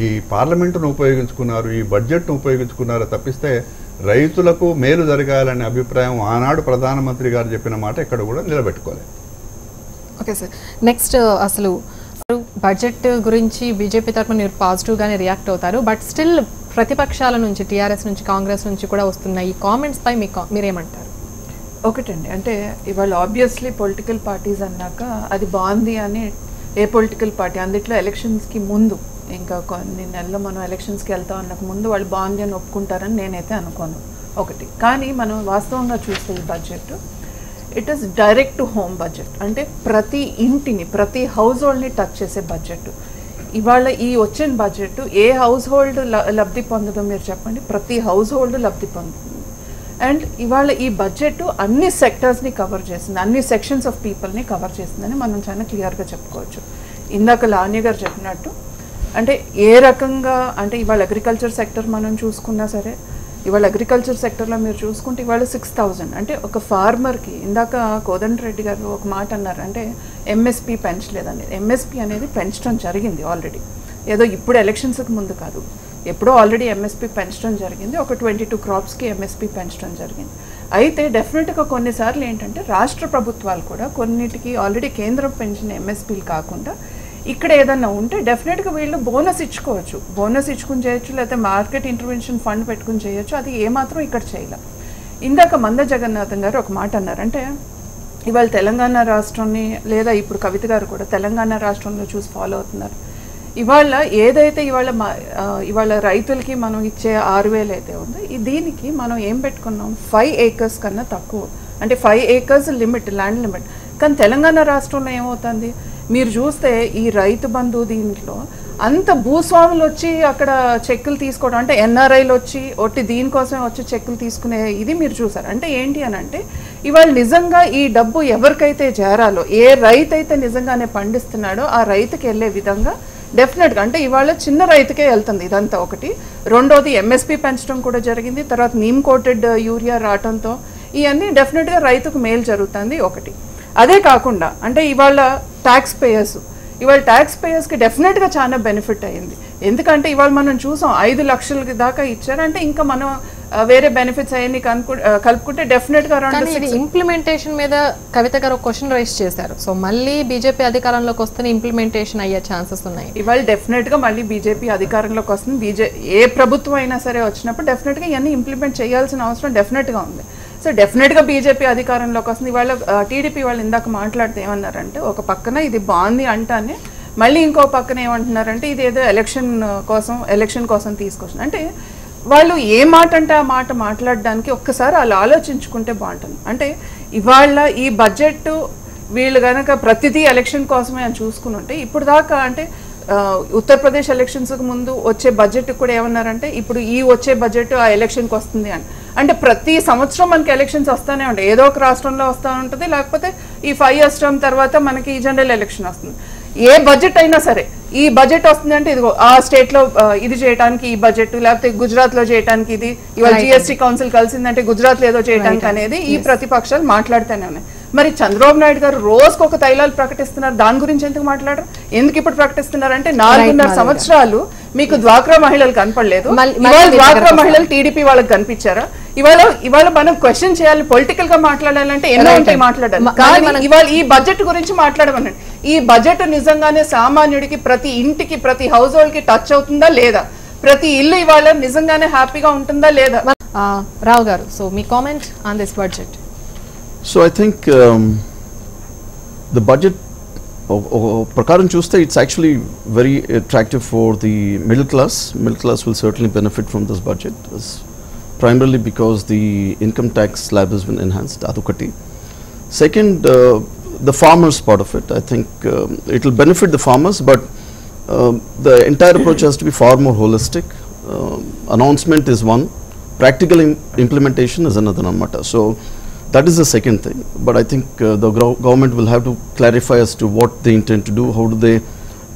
ఈ పార్లమెంటును ఉపయోగించుకున్నారు, ఈ బడ్జెట్ను ఉపయోగించుకున్నారు తప్పిస్తే రైతులకు మేలు జరగాలనే అభిప్రాయం ఆనాడు ప్రధానమంత్రి గారు చెప్పిన మాట ఎక్కడ కూడా నిలబెట్టుకోలేదు. ఓకే సార్, నెక్స్ట్ అసలు బడ్జెట్ గురించి బీజేపీ తరఫున మీరు పాజిటివ్గానే రియాక్ట్ అవుతారు. బట్ స్టిల్ ప్రతిపక్షాల నుంచి టీఆర్ఎస్ నుంచి కాంగ్రెస్ నుంచి కూడా వస్తున్న ఈ కామెంట్స్ పై మీరేమంటారు? ఒకటండి, అంటే ఇవాళ ఆబ్వియస్లీ పొలిటికల్ పార్టీస్ అన్నాక అది బాగుంది అని ఏ పొలిటికల్ పార్టీ అందుట్లో ఎలక్షన్స్కి ముందు ఇంకా కొన్ని నెలల్లో మనం ఎలక్షన్స్కి వెళ్తాం అన్నకు ముందు వాళ్ళు బాగుంది అని ఒప్పుకుంటారని నేనైతే అనుకోను. ఒకటి కానీ మనం వాస్తవంగా చూస్తే ఈ budget it is direct to home budget, అంటే ప్రతి ఇంటిని ప్రతి హౌస్ హోల్డ్ని టచ్ చేసే బడ్జెట్. ఇవాళ ఈ వచ్చిన బడ్జెట్ ఏ హౌస్ హోల్డ్ లబ్ధి పొందదో మీరు చెప్పండి, ప్రతి హౌస్ హోల్డ్ లబ్ధి పొందుతుంది. అండ్ ఇవాళ ఈ బడ్జెట్ అన్ని సెక్టర్స్ని కవర్ చేసింది, అన్ని సెక్షన్స్ ఆఫ్ పీపుల్ని కవర్ చేసిందని మనం చాలా క్లియర్గా చెప్పుకోవచ్చు. ఇందాక లావణ్య గారు చెప్పినట్టు అంటే ఏ రకంగా అంటే ఇవాళ అగ్రికల్చర్ సెక్టర్ మనం చూసుకున్నా సరే, ఇవాళ అగ్రికల్చర్ సెక్టర్లో మీరు చూసుకుంటే ఇవాళ 6,000 అంటే ఒక ఫార్మర్కి ఇందాక కోదండరెడ్డి గారు ఒక మాట అన్నారు అంటే ఎంఎస్పి పెంచలేదండి. ఎంఎస్పి అనేది పెంచడం జరిగింది ఆల్రెడీ, ఏదో ఇప్పుడు ఎలక్షన్స్కి ముందు కాదు, ఎప్పుడో ఆల్రెడీ ఎంఎస్పి పెంచడం జరిగింది. ఒక 22 క్రాప్స్కి ఎంఎస్పి పెంచడం జరిగింది. అయితే డెఫినెట్గా కొన్నిసార్లు ఏంటంటే రాష్ట్ర ప్రభుత్వాలు కూడా కొన్నిటికి ఆల్రెడీ కేంద్రం పెంచిన ఎంఎస్పీలు కాకుండా ఇక్కడ ఏదన్నా ఉంటే డెఫినెట్గా వీళ్ళు బోనస్ ఇచ్చుకోవచ్చు, బోనస్ ఇచ్చుకుని చేయొచ్చు, లేకపోతే మార్కెట్ ఇంటర్వెన్షన్ ఫండ్ పెట్టుకుని చేయొచ్చు. అది ఏమాత్రం ఇక్కడ చేయలే. ఇందాక మంద జగన్నాథం గారు ఒక మాట అన్నారు అంటే ఇవాళ తెలంగాణ రాష్ట్రాన్ని లేదా ఇప్పుడు కవిత గారు కూడా తెలంగాణ రాష్ట్రంలో చూసి ఫాలో అవుతున్నారు. ఇవాళ ఏదైతే ఇవాళ రైతులకి మనం ఇచ్చే 6,000 అయితే ఉందో దీనికి మనం ఏం పెట్టుకున్నాం 5 acres కన్నా తక్కువ, అంటే 5 acres లిమిట్, ల్యాండ్ లిమిట్. కానీ తెలంగాణ రాష్ట్రంలో ఏమవుతుంది మీరు చూస్తే ఈ రైతు బంధు దీంట్లో అంత భూస్వాములు వచ్చి అక్కడ చెక్కులు తీసుకోవడం, అంటే ఎన్ఆర్ఐలు వచ్చి ఒట్టి దీనికోసమే వచ్చి చెక్కులు తీసుకునే ఇది మీరు చూసారు. అంటే ఏంటి అని అంటే ఇవాళ నిజంగా ఈ డబ్బు ఎవరికైతే చేరాలో, ఏ రైతు అయితే నిజంగానే పండిస్తున్నాడో ఆ రైతుకి వెళ్ళే విధంగా డెఫినెట్గా, అంటే ఇవాళ చిన్న రైతుకే వెళ్తుంది ఇదంతా ఒకటి. రెండోది ఎంఎస్పి పెంచడం కూడా జరిగింది, తర్వాత నీమ్ కోటెడ్ యూరియా రావడంతో ఇవన్నీ డెఫినెట్గా రైతుకు మేలు జరుగుతుంది ఒకటి. అదే కాకుండా అంటే ఇవాళ ట్యాక్స్ పేయర్స్కి డెఫినెట్గా చాలా బెనిఫిట్ అయ్యింది. ఎందుకంటే ఇవాళ మనం చూసాం 5 లక్షల దాకా ఇచ్చారంటే ఇంకా మనం వేరే బెనిఫిట్స్ అవన్నీ కలుపుకుంటే డెఫినెట్గా ఇంప్లిమెంటేషన్ మీద కవిత గారు ఒక క్వశ్చన్ రైజ్ చేశారు. సో మళ్ళీ బీజేపీ అధికారంలోకి వస్తేనే ఇంప్లిమెంటేషన్ అయ్యే ఛాన్సెస్ ఉన్నాయి. ఇవాళ డెఫినెట్గా మళ్ళీ బీజేపీ అధికారంలోకి వస్తుంది. ఏ ప్రభుత్వం అయినా సరే వచ్చినప్పుడు డెఫినెట్గా ఇవన్నీ ఇంప్లిమెంట్ చేయాల్సిన అవసరం డెఫినెట్గా ఉంది. సో డెఫినెట్గా బీజేపీ అధికారంలోకి వస్తుంది. ఇవాళ టీడీపీ వాళ్ళు ఇందాక మాట్లాడితే ఏమన్నారంటే ఒక పక్కన ఇది బాగుంది అంటానే మళ్ళీ ఇంకో పక్కన ఏమంటున్నారంటే ఇది ఏదో ఎలక్షన్ కోసం తీసుకొచ్చింది. అంటే వాళ్ళు ఏ మాట అంటే ఆ మాట మాట్లాడడానికి ఒక్కసారి వాళ్ళు ఆలోచించుకుంటే బాగుంటుంది. అంటే ఇవాళ ఈ బడ్జెట్ వీళ్ళు కనుక ప్రతిదీ ఎలక్షన్ కోసమే అని చూసుకుని ఉంటే ఇప్పుడు దాకా అంటే ఉత్తరప్రదేశ్ ఎలక్షన్స్కి ముందు వచ్చే బడ్జెట్ కూడా ఏమన్నారంటే ఇప్పుడు ఈ వచ్చే బడ్జెట్ ఆ ఎలక్షన్కి వస్తుంది అని. అంటే ప్రతి సంవత్సరం మనకి ఎలక్షన్స్ వస్తూనే ఉంటాయి, ఏదో ఒక రాష్ట్రంలో వస్తూ ఉంటుంది, లేకపోతే ఈ 5 years టర్మ్ తర్వాత మనకి జనరల్ ఎలక్షన్ వస్తుంది. ఏ బడ్జెట్ అయినా సరే ఈ బడ్జెట్ వస్తుంది అంటే ఇదిగో ఆ స్టేట్లో ఇది చేయడానికి ఈ బడ్జెట్, లేకపోతే గుజరాత్లో చేయడానికి ఇది, ఇవాళ జిఎస్టీ కౌన్సిల్ కలిసిందంటే గుజరాత్లో ఏదో చేయడానికి అనేది ఈ ప్రతిపక్షాలు మాట్లాడుతూనే ఉన్నాయి. మరి చంద్రబాబు నాయుడు గారు రోజుకు ఒక తైలాలు ప్రకటిస్తున్నారు, దాని గురించి ఎందుకు మాట్లాడరు? ఎందుకు ఇప్పుడు ప్రకటిస్తున్నారు అంటే 4.5 సంవత్సరాలు మీకు డ్వాక్రా మహిళలు కనపడలేదు, ఇవాళ డ్వాక్రా మహిళలు టీడీపీ వాళ్ళకి కనిపించారా? ఇవాళ మనం క్వశ్చన్ చేయాలి, పొలిటికల్ గా మాట్లాడాలంటే ఎన్నో ఉంటాయి మాట్లాడాలి, కానీ ఇవాళ ఈ బడ్జెట్ గురించి మాట్లాడమనండి. ఈ బడ్జెట్ నిజంగానే సామాన్యుడికి ప్రతి ఇంటికి ప్రతి హౌస్ హోల్డ్ కి టచ్ అవుతుందా లేదా? ప్రతి ఇల్లు ఇవాళ నిజంగానే హ్యాపీగా ఉంటుందా లేదా? రావు గారు, so me comment on this budget. So I think the budget prakaram chuste it's actually very attractive for the middle class. Middle class will certainly benefit from this budget, primarily because the income tax slab has been enhanced, adukati. Second, the farmers part of it, I think it will benefit the farmers, but the entire approach has to be far more holistic. Announcement is one, practical implementation is another namata. So that is the second thing, but I think the government will have to clarify as to what they intend to do, how do they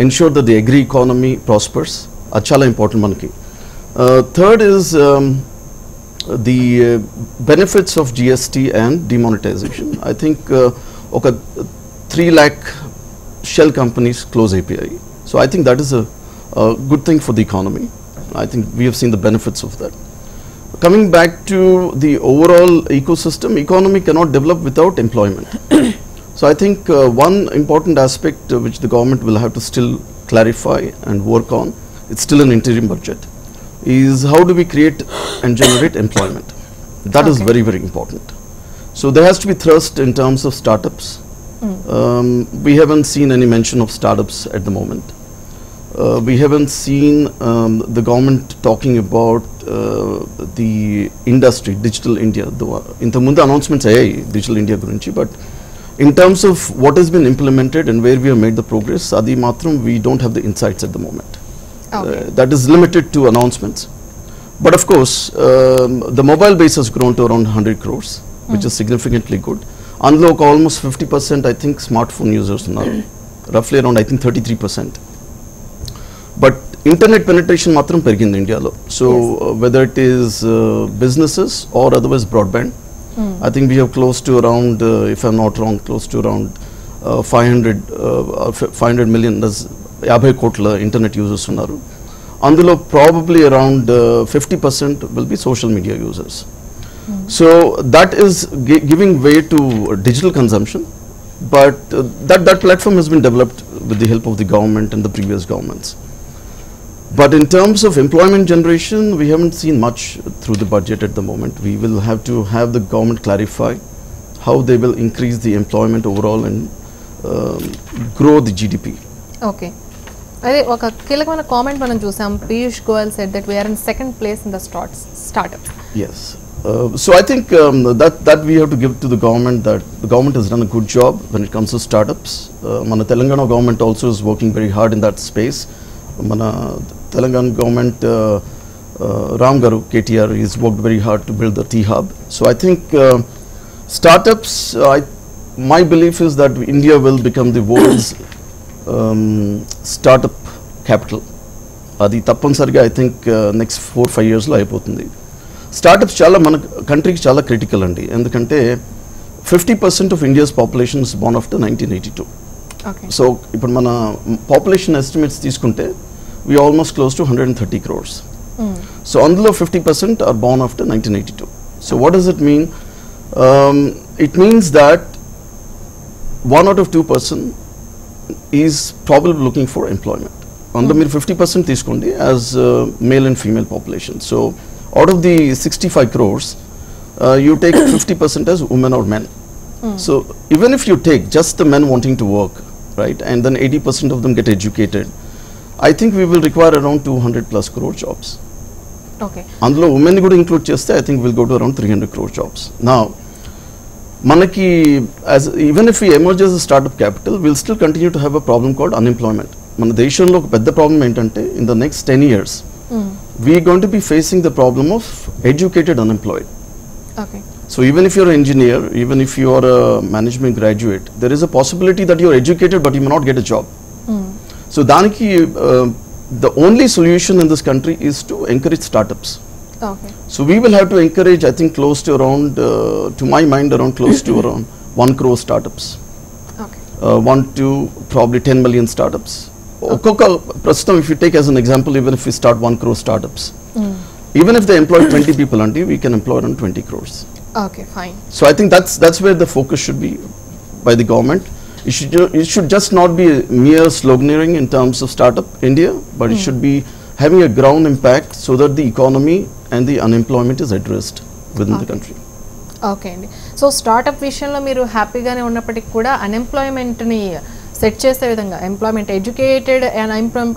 ensure that the agri economy prospers. That's chala important manaki. Third is the benefits of GST and demonetization. I think 3 lakh shell companies close API, so I think that is a good thing for the economy. I think we have seen the benefits of that. Coming back to the overall ecosystem, economy cannot develop without employment. So I think one important aspect which the government will have to still clarify and work on, it's still an interim budget, is how do we create and generate employment. That is very, very important. So there has to be thrust in terms of startups. We haven't seen any mention of startups at the moment. We haven't seen the government talking about the industry, digital India. Inta mundu announcements ayyayi digital India gurinchi, but in terms of what has been implemented and where we have made the progress, adi matram we don't have the insights at the moment. That is limited to announcements. But of course, the mobile base has grown to around 100 crores, which is significantly good. అందులో almost 50% I think smartphone users now, roughly around I think 33%. But internet penetration matram perigindi Indialo. So whether it is businesses or otherwise broadband, I think we have close to around, if I'm not wrong, close to around 500 million 50 కోట్ల internet users unnaru. అందులో probably around 50% will be social media users. So that is giving way to digital consumption, but that platform has been developed with the help of the government and the previous governments. But in terms of employment generation, we haven't seen much through the budget at the moment. We will have to have the government clarify how they will increase the employment overall and grow the GDP. Okay, అదే ఒక కీలకమైన comment మనం చూసాం. Piyush Goyal said that we are in second place in the startup. Yes. So I think that we have to give to the government, that the government has done a good job when it comes to startups. Mana Telangana government also is working very hard in that space. Mana Telangana government, Ram Garu, KTR, he's worked very hard to build the T-Hub. So I think startups, my belief is that India will become the world's startup capital. Adi tappanisariga I think next 4-5 years lo ayipotundi. Startups chala mana country ki chala critical andi, endukante 50% of India's population is born after 1982. Okay, So ఇప్పుడు మన population estimates తీసుకుంటే we are almost close to 130 crores. So అందులో 50% are born after 1982. So what does it mean? It means that 1 out of 2 person is probably looking for employment. అందులో మీరు 50% తీసుకోండి as male and female population. So out of the 65 crores, you take 50% as women or men. So even if you take just the men wanting to work, right, and then 80% of them get educated, I think we will require around 200 plus crore jobs. Okay, అందులో women కూడా include చేస్తే I think we'll go to around 300 crore jobs. Now మనకి even if we emerge as a startup capital, we'll still continue to have a problem called unemployment. మన దేశంలో ఒక పెద్ద problem ఏంటంటే in the next 10 years we are going to be facing the problem of educated unemployed. Okay, So even if you're an engineer, even if you are a management graduate, there is a possibility that you're educated but you may not get a job. So daniki the only solution in this country is to encourage startups. Okay, So we will have to encourage, I think, close to around, to my mind, around close to around 1 crore startups. Okay, 1 to probably 10 million startups. Okkoka prastham, if you take as an example, even if we start 1 crore startups, even if they employ 20 people, we can employ around 20 crores. Okay, fine. So I think that's where the focus should be by the government. It should just not be mere sloganeering in terms of startup India, but it should be having a ground impact so that the economy and the unemployment is addressed within the country. Okay అండి. So startup విషయంలో మీరు హ్యాపీగానే ఉన్నప్పటికీ కూడా అన్ఎంప్లాయ్మెంట్ని set చేసే విధంగా employment, educated and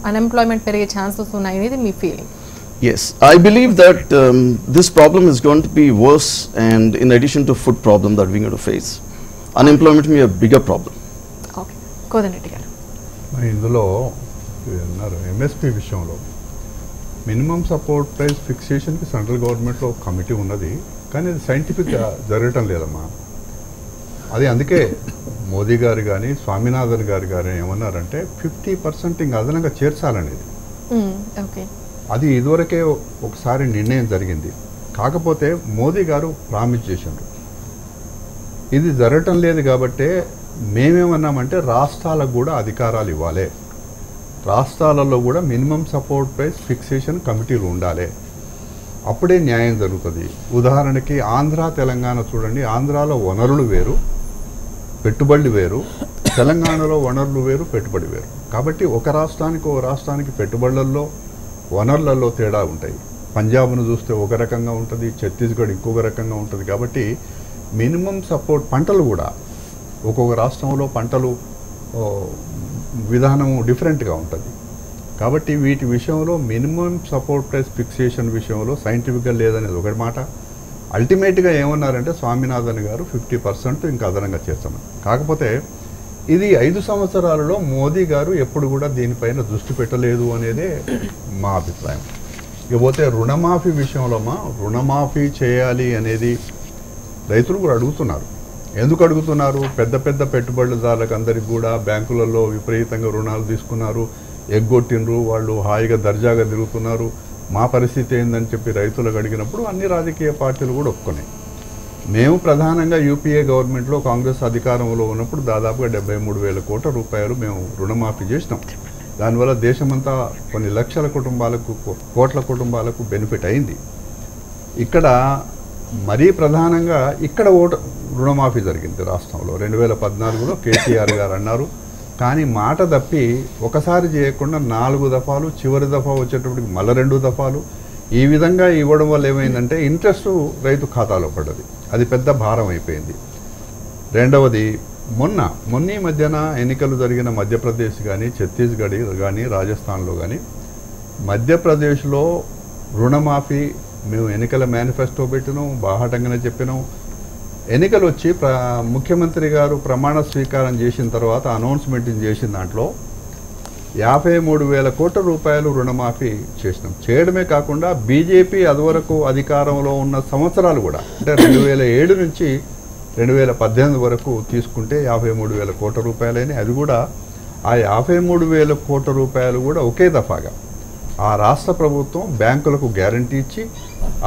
unemployment పెరిగే chances ఉన్నాయి అనేది మీ feeling? Yes, I believe that this problem is going to be worse, and in addition to food problem that we're going to face, unemployment will be a bigger problem. Okay, Kodanda Reddy గారు. ఇందులో అన్నారు MSP విషయంలో minimum support price ఫిక్సేషన్కి central గవర్నమెంట్లో committee ఉన్నది, కానీ అది సైంటిఫిక్గా జరగటం లేదమ్మా. అది అందుకే మోదీ గారు కానీ స్వామినాథన్ గారు కానీ ఏమన్నారంటే 50% ఇంకా అదనంగా చేర్చాలనేది. ఓకే, అది ఇదివరకే ఒకసారి నిర్ణయం జరిగింది, కాకపోతే మోదీ గారు ప్రామిస్ చేశారు. ఇది జరగటం లేదు కాబట్టే మేమేమన్నామంటే రాష్ట్రాలకు కూడా అధికారాలు ఇవ్వాలి, రాష్ట్రాలలో కూడా మినిమం సపోర్ట్ ప్రైస్ ఫిక్సేషన్ కమిటీలు ఉండాలి, అప్పుడే న్యాయం జరుగుతుంది. ఉదాహరణకి ఆంధ్ర తెలంగాణ చూడండి, ఆంధ్రాలో వనరులు వేరు, పెట్టుబడులు వేరు, తెలంగాణలో వనరులు వేరు, పెట్టుబడి వేరు. కాబట్టి ఒక రాష్ట్రానికి పెట్టుబడులలో వనరులలో తేడా ఉంటాయి. పంజాబ్ను చూస్తే ఒక రకంగా ఉంటుంది, ఛత్తీస్గఢ్ ఇంకొక రకంగా ఉంటుంది. కాబట్టి మినిమం సపోర్ట్ పంటలు కూడా ఒక్కొక్క రాష్ట్రంలో పంటలు విధానం డిఫరెంట్గా ఉంటుంది. కాబట్టి వీటి విషయంలో మినిమం సపోర్ట్ ప్రైస్ ఫిక్సేషన్ విషయంలో సైంటిఫిక్గా లేదనేది ఒకటి మాట. అల్టిమేట్గా ఏమన్నారంటే స్వామినాథన్ గారు 50% ఇంకా అదనంగా చేస్తామని. కాకపోతే ఇది 5 సంవత్సరాలలో మోదీ గారు ఎప్పుడు కూడా దీనిపైన దృష్టి పెట్టలేదు అనేదే మా అభిప్రాయం. ఇకపోతే రుణమాఫీ విషయంలో రుణమాఫీ చేయాలి అనేది రైతులు కూడా అడుగుతున్నారు. ఎందుకు అడుగుతున్నారు? పెద్ద పెట్టుబడులదారులకు అందరికి కూడా బ్యాంకులలో విపరీతంగా రుణాలు తీసుకున్నారు. ఎగ్గొట్టినరు, వాళ్ళు హాయిగా దర్జాగా తిరుగుతున్నారు, మా పరిస్థితి ఏందని చెప్పి రైతులకు అడిగినప్పుడు అన్ని రాజకీయ పార్టీలు కూడా ఒప్పుకున్నాయి. మేము ప్రధానంగా యూపీఏ గవర్నమెంట్లో కాంగ్రెస్ అధికారంలో ఉన్నప్పుడు దాదాపుగా 73,000 కోట్ల రూపాయలు మేము రుణమాఫీ చేసినాం. దానివల్ల దేశమంతా కొన్ని లక్షల కుటుంబాలకు, కోట్ల కుటుంబాలకు బెనిఫిట్ అయింది. ఇక్కడ మరీ ప్రధానంగా ఇక్కడ రుణమాఫీ జరిగింది రాష్ట్రంలో 2014లో కేసీఆర్ గారు అన్నారు. కానీ మాట తప్పి ఒకసారి చేయకుండా 4 దఫాలు, చివరి దఫా వచ్చేటప్పటికి మళ్ళీ 2 దఫాలు ఈ విధంగా ఇవ్వడం వల్ల ఏమైందంటే ఇంట్రెస్ట్ రైతు ఖాతాలో పడ్డది. అది పెద్ద భారం అయిపోయింది. రెండవది మొన్న ఈ మధ్యన ఎన్నికలు జరిగిన మధ్యప్రదేశ్ కానీ, ఛత్తీస్గఢ్ కానీ, రాజస్థాన్లో కానీ, మధ్యప్రదేశ్లో రుణమాఫీ మేము ఎన్నికల మేనిఫెస్టో పెట్టినాం, బాహాటంగానే చెప్పినాం. ఎన్నికలు వచ్చి ముఖ్యమంత్రి గారు ప్రమాణ స్వీకారం చేసిన తర్వాత అనౌన్స్మెంట్ చేసిన దాంట్లో 53,000 కోట్ల రూపాయలు రుణమాఫీ చేసినాం. చేయడమే కాకుండా బీజేపీ అదివరకు అధికారంలో ఉన్న సంవత్సరాలు కూడా, అంటే 2007 నుంచి 2018 వరకు తీసుకుంటే 53,000 కోట్ల రూపాయలని, అది కూడా ఆ 53,000 కోట్ల రూపాయలు కూడా ఒకే దఫాగా ఆ రాష్ట్ర ప్రభుత్వం బ్యాంకులకు గ్యారంటీ ఇచ్చి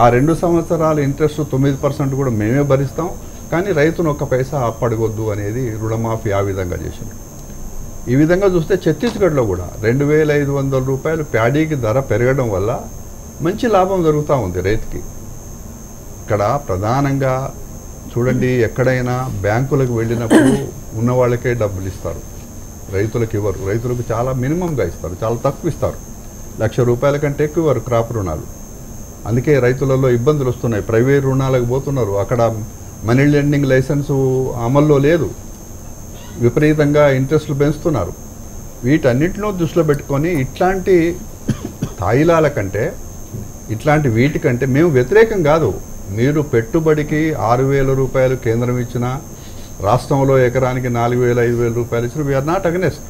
ఆ 2 సంవత్సరాల ఇంట్రెస్ట్ 9% కూడా మేమే భరిస్తాం, కానీ రైతును ఒక్క పైసా అప్పడగొద్దు అనేది రుణమాఫీ ఆ విధంగా చేసింది. ఈ విధంగా చూస్తే ఛత్తీస్గఢ్లో కూడా 2,500 రూపాయలు ప్యాడీకి ధర పెరగడం వల్ల మంచి లాభం జరుగుతూ ఉంది రైతుకి. ఇక్కడ ప్రధానంగా చూడండి, ఎక్కడైనా బ్యాంకులకు వెళ్ళినప్పుడు ఉన్న వాళ్ళకే డబ్బులు ఇస్తారు, రైతులకు ఇవ్వరు. రైతులకు చాలా మినిమంగా ఇస్తారు, చాలా తక్కువ ఇస్తారు. 1,00,000 రూపాయల కంటే ఎక్కువ ఇవ్వరు క్రాప్ రుణాలు. అందుకే రైతులలో ఇబ్బందులు వస్తున్నాయి. ప్రైవేట్ రుణాలకు పోతున్నారు, అక్కడ మనీ లెండింగ్ లైసెన్సు అమల్లో లేదు, విపరీతంగా ఇంట్రెస్ట్లు పెంచుతున్నారు. వీటన్నిటినో దృష్టిలో పెట్టుకొని ఇట్లాంటి తాయిలాల కంటే, ఇట్లాంటి వీటికంటే మేము వ్యతిరేకం కాదు. మీరు పెట్టుబడికి 6,000 రూపాయలు కేంద్రం ఇచ్చిన, రాష్ట్రంలో ఎకరానికి 4,000, 5,000 రూపాయలు ఇచ్చిన, వీఆర్ నాట్ అగెనెస్ట్.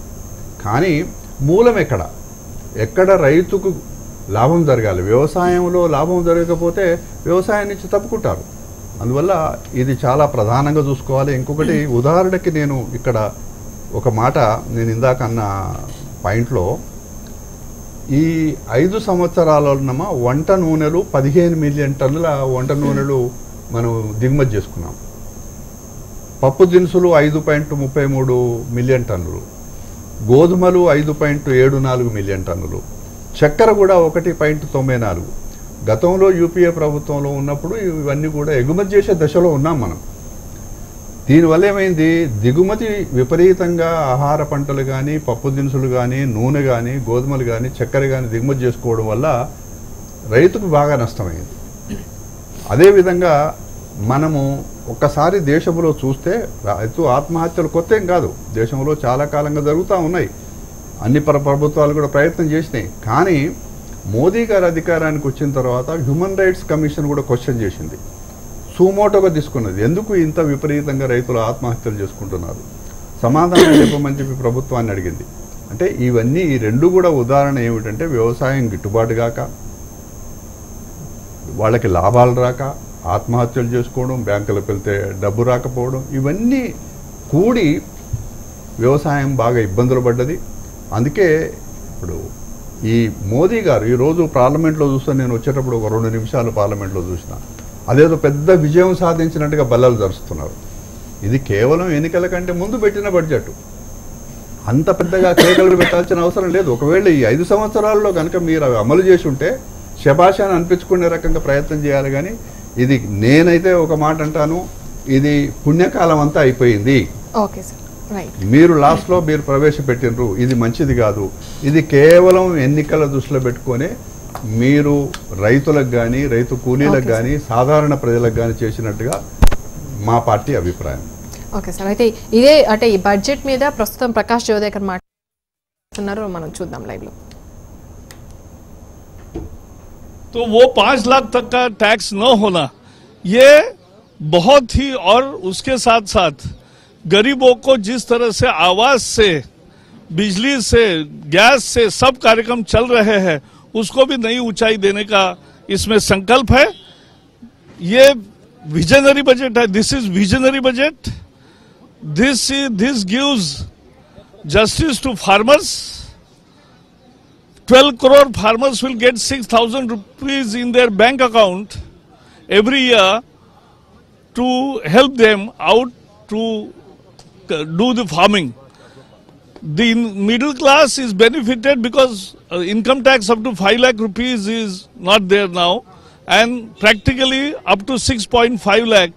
కానీ మూలం ఎక్కడ రైతుకు లాభం జరగాలి. వ్యవసాయంలో లాభం జరగకపోతే వ్యవసాయం నుంచి తప్పుకుంటారు. అందువల్ల ఇది చాలా ప్రధానంగా చూసుకోవాలి. ఇంకొకటి ఉదాహరణకి నేను ఇక్కడ ఒక మాట, నేను ఇందాక అన్న పాయింట్లో, ఈ 5 సంవత్సరాలన్నమా వంట నూనెలు 15 మిలియన్ టన్నుల వంట నూనెలు మనం దిగుమతి చేసుకున్నాం. పప్పు దినుసులు 5.33 మిలియన్ టన్నులు, గోధుమలు 5.74 మిలియన్ టన్నులు, చక్కెర కూడా 1.94. గతంలో యూపీఏ ప్రభుత్వంలో ఉన్నప్పుడు ఇవన్నీ కూడా ఎగుమతి చేసే దశలో ఉన్నాం మనం. దీనివల్ల ఏమైంది, దిగుమతి విపరీతంగా ఆహార పంటలు కానీ, పప్పు దినుసులు కానీ, నూనె కానీ, గోధుమలు కానీ, చక్కెర కానీ దిగుమతి చేసుకోవడం వల్ల రైతుకు బాగా నష్టమైంది. అదేవిధంగా మనము ఒక్కసారి దేశంలో చూస్తే రైతు ఆత్మహత్యలు కొత్త ఏం కాదు, దేశంలో చాలా కాలంగా జరుగుతూ ఉన్నాయి. అన్ని ప్రభుత్వాలు కూడా ప్రయత్నం చేసినాయి. కానీ మోదీ గారు అధికారానికి వచ్చిన తర్వాత హ్యూమన్ రైట్స్ కమిషన్ కూడా క్వశ్చన్ చేసింది, సుమోటోగా తీసుకున్నది. ఎందుకు ఇంత విపరీతంగా రైతులు ఆత్మహత్యలు చేసుకుంటున్నారు, సమాధానం చెప్పమని చెప్పి ప్రభుత్వాన్ని అడిగింది. అంటే ఇవన్నీ ఈ 2 కూడా ఉదాహరణ ఏమిటంటే, వ్యవసాయం గిట్టుబాటు కాక, వాళ్ళకి లాభాలు రాక ఆత్మహత్యలు చేసుకోవడం, బ్యాంకులకు వెళ్తే డబ్బు రాకపోవడం, ఇవన్నీ కూడి వ్యవసాయం బాగా ఇబ్బందులు పడ్డది. అందుకే ఇప్పుడు ఈ మోదీ గారు ఈరోజు పార్లమెంట్లో చూస్తే, నేను వచ్చేటప్పుడు ఒక 2 నిమిషాలు పార్లమెంట్లో చూసిన, అదేదో పెద్ద విజయం సాధించినట్టుగా బల్లలు జరుస్తున్నారు. ఇది కేవలం ఎన్నికల కంటే ముందు పెట్టిన బడ్జెట్, అంత పెద్దగా కేకలు పెట్టాల్సిన అవసరం లేదు. ఒకవేళ ఈ 5 సంవత్సరాల్లో కనుక మీరు అవి అమలు చేసి ఉంటే శభాషాన్ని అనిపించుకునే రకంగా ప్రయత్నం చేయాలి. కానీ ఇది, నేనైతే ఒక మాట అంటాను, ఇది పుణ్యకాలం అంతా అయిపోయింది. Okay sir, right. మీరు లాస్ట్లో మీరు ప్రవేశపెట్టినరు, ఇది మంచిది కాదు. ఇది కేవలం ఎన్నికల దృష్టిలో పెట్టుకొని మీరు రైతులకు కానీ, రైతు కూలీలకు కానీ, సాధారణ ప్రజలకు కానీ చేసినట్టుగా మా పార్టీ అభిప్రాయం. ఓకే సార్, అయితే ఇదే అంటే ఈ బడ్జెట్ మీద ప్రస్తుతం ప్రకాష్ జవదేకర్ మాట్లాడుతున్నారు, మనం చూద్దాం లైవ్ లో. तो वो 5 लाख तक का टैक्स न होना, ये बहुत ही, और उसके साथ साथ गरीबों को जिस तरह से आवास से, बिजली से, गैस से सब कार्यक्रम चल रहे हैं, उसको भी नई ऊंचाई देने का इसमें संकल्प है. ये विजनरी बजट है. This is visionary budget. This gives justice to farmers. 12 crore farmers will get 6,000 rupees in their bank account every year to help them out to do the farming. The middle class is benefited because income tax up to 5 lakh rupees is not there now, and practically up to 6.5 lakh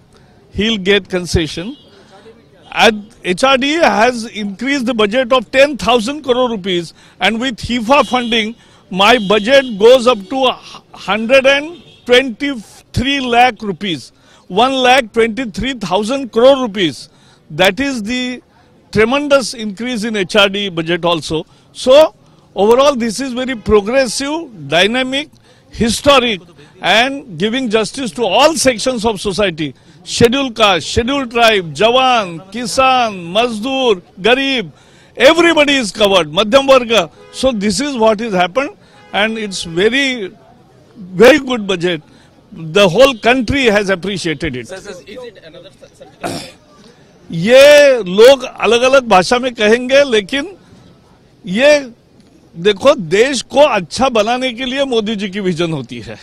he'll get concession. And HRD has increased the budget of 10,000 crore rupees, and with HIFA funding, my budget goes up to 123 lakh rupees, 1,23,000 crore rupees. That is the tremendous increase in HRD budget also. So overall this is very progressive, dynamic, historic, and giving justice to all sections of society. Scheduled caste, scheduled tribe, Jawan, Kisan, Mazdoor, Garib, everybody is covered, Madhyam Varga. So this is what has happened, and it's very, very good budget. The whole country has appreciated it. ये लोग अलग अलग भाषा में कहेंगे, लेकिन ये देखो, देश को अच्छा बनाने के लिए मोदी जी की विजन होती है.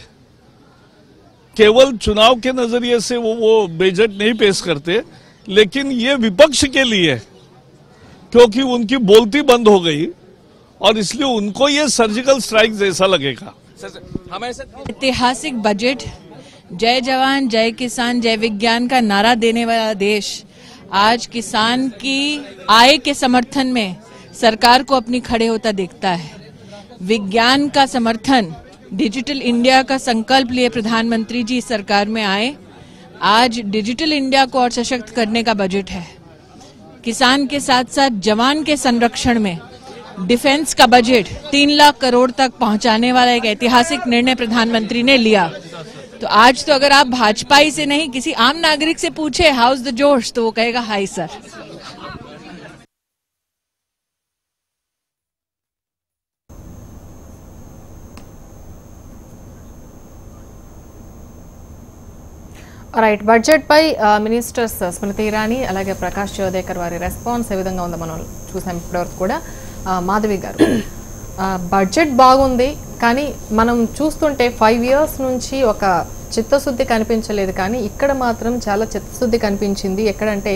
केवल चुनाव के नजरिए से वो बजट नहीं पेश करते, लेकिन ये विपक्ष के लिए, क्योंकि उनकी बोलती बंद हो गई और इसलिए उनको ये सर्जिकल स्ट्राइक जैसा लगेगा. ऐतिहासिक बजट, जय जवान जय किसान जय विज्ञान का नारा देने वाला देश आज किसान की आय के समर्थन में सरकार को अपनी खड़े होता देखता है. विज्ञान का समर्थन, डिजिटल इंडिया का संकल्प लिए प्रधानमंत्री जी सरकार में आए. आज डिजिटल इंडिया को और सशक्त करने का बजट है. किसान के साथ साथ जवान के संरक्षण में डिफेंस का बजट 3 लाख करोड़ तक पहुंचाने वाला एक ऐतिहासिक निर्णय प्रधानमंत्री ने लिया. तो आज तो अगर आप भाजपाई से नहीं, किसी आम नागरिक से पूछे हाउ इज द जोश, तो वो कहेगा हाय सर. రైట్, బడ్జెట్ పై మినిస్టర్స్ స్మృతి ఇరానీ అలాగే ప్రకాష్ జవదేకర్ వారి రెస్పాన్స్ ఏ విధంగా ఉందో మనం చూసాం ఇప్పటివరకు కూడా. మాధవి గారు, బడ్జెట్ బాగుంది, కానీ మనం చూస్తుంటే 5 years నుంచి ఒక చిత్తశుద్ధి కనిపించలేదు, కానీ ఇక్కడ మాత్రం చాలా చిత్తశుద్ధి కనిపించింది. ఎక్కడంటే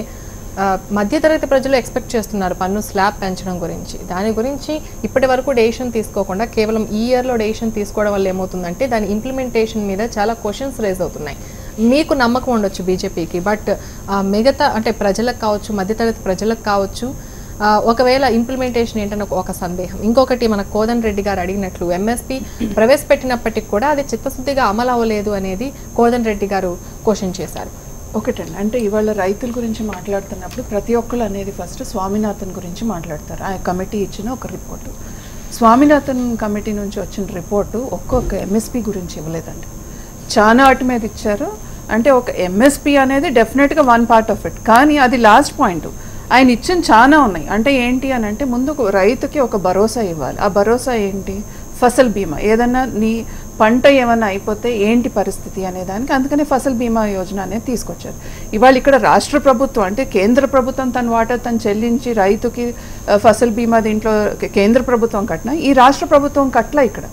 మధ్యతరగతి ప్రజలు ఎక్స్పెక్ట్ చేస్తున్నారు పన్ను స్లాబ్ పెంచడం గురించి. దాని గురించి ఇప్పటి వరకు డెసిషన్ తీసుకోకుండా కేవలం ఈ ఇయర్లో డెసిషన్ తీసుకోవడం వల్ల ఏమవుతుందంటే దాని ఇంప్లిమెంటేషన్ మీద చాలా క్వశ్చన్స్ రేజ్ అవుతున్నాయి. మీకు నమ్మకం ఉండొచ్చు బీజేపీకి, బట్ మిగతా అంటే ప్రజలకు కావచ్చు, మధ్యతరగతి ప్రజలకు కావచ్చు, ఒకవేళ ఇంప్లిమెంటేషన్ ఏంటని ఒక సందేహం. ఇంకొకటి, మన కోదండ రెడ్డి గారు అడిగినట్లు ఎంఎస్పీ ప్రవేశపెట్టినప్పటికీ కూడా అది చిత్తశుద్ధిగా అమలు అవ్వలేదు అనేది కోదండ రెడ్డి గారు క్వశ్చన్ చేశారు. ఒకటండి, అంటే ఇవాళ రైతుల గురించి మాట్లాడుతున్నప్పుడు ప్రతి ఒక్కరు అనేది ఫస్ట్ స్వామినాథన్ గురించి మాట్లాడతారు. ఆ కమిటీ ఇచ్చిన ఒక రిపోర్టు, స్వామినాథన్ కమిటీ నుంచి వచ్చిన రిపోర్టు ఒక్కొక్క ఎంఎస్పీ గురించి ఇవ్వలేదండి, చాలా వాటి మీద ఇచ్చారు. అంటే ఒక ఎంఎస్పీ అనేది డెఫినెట్గా వన్ పార్ట్ ఆఫ్ ఇట్, కానీ అది లాస్ట్ పాయింట్. ఆయన ఇచ్చిన చాలా ఉన్నాయి. అంటే ఏంటి అని అంటే ముందు రైతుకి ఒక భరోసా ఇవ్వాలి. ఆ భరోసా ఏంటి? ఫసల్ బీమా. ఏదన్నా నీ పంట ఏమన్నా అయిపోతే ఏంటి పరిస్థితి అనేదానికి, అందుకనే ఫసల్ బీమా యోజన అనేది తీసుకొచ్చారు. ఇవాళ ఇక్కడ రాష్ట్ర ప్రభుత్వం అంటే కేంద్ర ప్రభుత్వం తన వాటా తను చెల్లించి రైతుకి ఫసల్ బీమా దీంట్లో కేంద్ర ప్రభుత్వం కట్టినా, ఈ రాష్ట్ర ప్రభుత్వం కట్ల ఇక్కడ.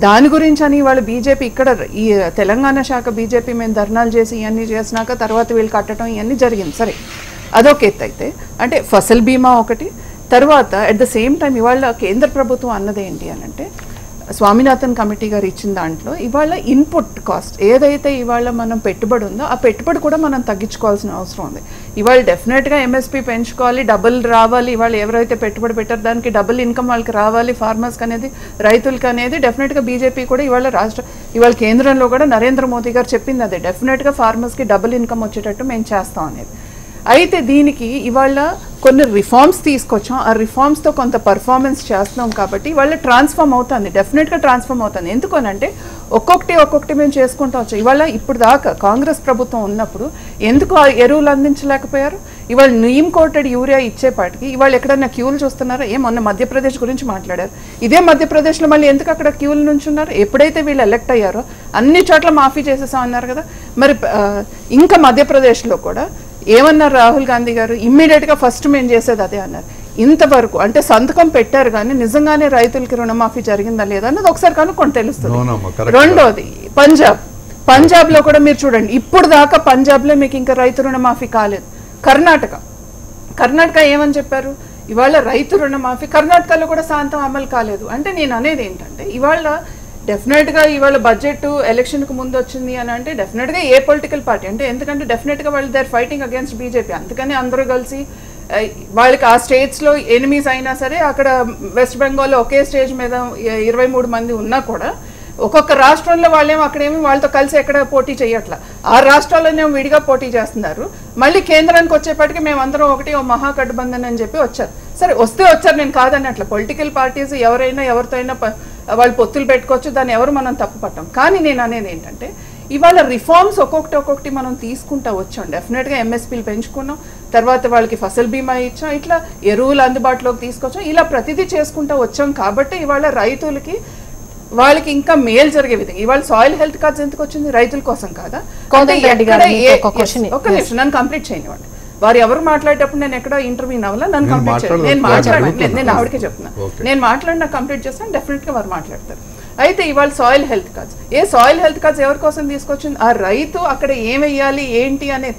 దాని గురించి అని వాళ్ళు బీజేపీ ఇక్కడ ఈ తెలంగాణ శాఖ బీజేపీ మేము ధర్నాలు చేసి ఇవన్నీ చేసినాక తర్వాత వీళ్ళు కట్టడం ఇవన్నీ జరిగింది. సరే, అదొక ఎత్తు. అయితే అంటే ఫసల్ బీమా ఒకటి. తర్వాత అట్ ద సేమ్ టైం ఇవాళ కేంద్ర ప్రభుత్వం అన్నది ఏంటి అని అంటే, స్వామినాథన్ కమిటీ గారు ఇచ్చిన దాంట్లో ఇవాళ ఇన్పుట్ కాస్ట్ ఏదైతే ఇవాళ మనం పెట్టుబడి ఉందో ఆ పెట్టుబడి కూడా మనం తగ్గించుకోవాల్సిన అవసరం ఉంది. ఇవాళ డెఫినెట్గా ఎంఎస్పీ పెంచుకోవాలి, డబుల్ రావాలి. ఇవాళ ఎవరైతే పెట్టుబడి పెట్టారో దానికి డబుల్ ఇన్కమ్ వాళ్ళకి రావాలి, ఫార్మర్స్కి అనేది, రైతులకి అనేది. డెఫినెట్గా బీజేపీ కూడా ఇవాళ కేంద్రంలో కూడా నరేంద్ర మోదీ గారు చెప్పింది అదే, డెఫినెట్గా ఫార్మర్స్కి డబుల్ ఇన్కమ్ వచ్చేటట్టు మేము చేస్తాం అనేది. అయితే దీనికి ఇవాళ కొన్ని రిఫార్మ్స్ తీసుకొచ్చాం, ఆ రిఫార్మ్స్తో కొంత పర్ఫార్మెన్స్ చేస్తున్నాం కాబట్టి ఇవాళ ట్రాన్స్ఫార్మ్ అవుతుంది, డెఫినెట్గా ట్రాన్స్ఫార్మ్ అవుతుంది. ఎందుకనంటే ఒక్కొక్కటి మేము చేసుకుంటూ వచ్చాం. ఇవాళ ఇప్పుడు దాకా కాంగ్రెస్ ప్రభుత్వం ఉన్నప్పుడు ఎందుకు ఆ ఎరువులు అందించలేకపోయారు? ఇవాళ నీమ్ కోటెడ్ యూరియా ఇచ్చేపాటికి ఇవాళ ఎక్కడన్నా క్యూలు చూస్తున్నారా? మొన్న మధ్యప్రదేశ్ గురించి మాట్లాడారు. ఇదే మధ్యప్రదేశ్లో మళ్ళీ ఎందుకు అక్కడ క్యూల నుంచి ఉన్నారు? ఎప్పుడైతే వీళ్ళు ఎలక్ట్ అయ్యారో అన్ని చోట్ల మాఫీ చేసేసాం అన్నారు కదా. మరి ఇంకా మధ్యప్రదేశ్లో కూడా ఏమన్నారు రాహుల్ గాంధీ గారు? ఇమ్మీడియట్గా ఫస్ట్ మేము చేసేది అదే అన్నారు. ఇంతవరకు అంటే సంతకం పెట్టారు కానీ నిజంగానే రైతులకి రుణమాఫీ జరిగిందా లేదా అన్నది ఒకసారి కనుక్కొని తెలుస్తుంది. రెండోది పంజాబ్ లో కూడా మీరు చూడండి, ఇప్పుడు దాకా పంజాబ్ లో మీకు ఇంకా రైతు రుణమాఫీ కాలేదు. కర్ణాటక ఏమని చెప్పారు, ఇవాళ రైతు రుణమాఫీ కర్ణాటకలో కూడా శాంతం అమలు కాలేదు. అంటే నేను అనేది ఏంటంటే ఇవాళ డెఫినెట్గా ఇవాళ బడ్జెట్ ఎలక్షన్కు ముందు వచ్చింది అని అంటే డెఫినెట్గా ఏ పొలిటికల్ పార్టీ అంటే, ఎందుకంటే డెఫినెట్గా వాళ్ళు they are fighting against BJP. అందుకని అందరూ కలిసి వాళ్ళకి ఆ స్టేట్స్లో ఎనిమీస్ అయినా సరే, అక్కడ వెస్ట్ బెంగాల్లో ఒకే స్టేజ్ మీద 23 మంది ఉన్నా కూడా ఒక్కొక్క రాష్ట్రంలో వాళ్ళేమో అక్కడేమి వాళ్ళతో కలిసి ఎక్కడ పోటీ చేయట్లా, ఆ రాష్ట్రాల్లోనేమో విడిగా పోటీ చేస్తున్నారు. మళ్ళీ కేంద్రానికి వచ్చేప్పటికి మేమందరం ఒకటి ఓ మహాగఠబంధన్ అని చెప్పి వచ్చారు. సరే వస్తే వచ్చారు, నేను కాదని అట్లా. పొలిటికల్ పార్టీస్ ఎవరైనా ఎవరితో అయినా వాళ్ళు పొత్తులు పెట్టుకోవచ్చు, దాన్ని ఎవరు మనం తప్పు పట్టాం. కానీ నేను అనేది ఏంటంటే ఇవాళ రిఫార్మ్స్ ఒక్కొక్కటి మనం తీసుకుంటా వచ్చాం. డెఫినెట్గా ఎంఎస్పీలు పెంచుకున్నాం, తర్వాత వాళ్ళకి ఫసల్ బీమా ఇచ్చాం, ఇట్లా ఎరువులు అందుబాటులోకి తీసుకొచ్చాం, ఇలా ప్రతిదీ చేసుకుంటా వచ్చాం. కాబట్టి ఇవాళ రైతులకి వాళ్ళకి ఇంకా మేలు జరిగే విధంగా ఇవాళ సాయిల్ హెల్త్ కార్డ్స్ ఎందుకు వచ్చింది, రైతుల కోసం కాదా? ఒక నిమిషం నన్ను కంప్లీట్ చేయనివ్వండి. వారు ఎవరు మాట్లాడేటప్పుడు నేను ఎక్కడ ఇంటర్వ్యూ అవ్వాలా, నన్ను కంప్లీట్ చేయాలి. నేను ఆవిడకే చెప్తున్నా, నేను మాట్లాడినా కంప్లీట్ చేస్తాను, డెఫినెట్ గా వారు మాట్లాడతారు. అయితే ఇవాళ soil health cards, soil health cards ఎవరి కోసం తీసుకొచ్చింది, ఆ రైతు అక్కడ ఏం వెయ్యాలి ఏంటి అనేది.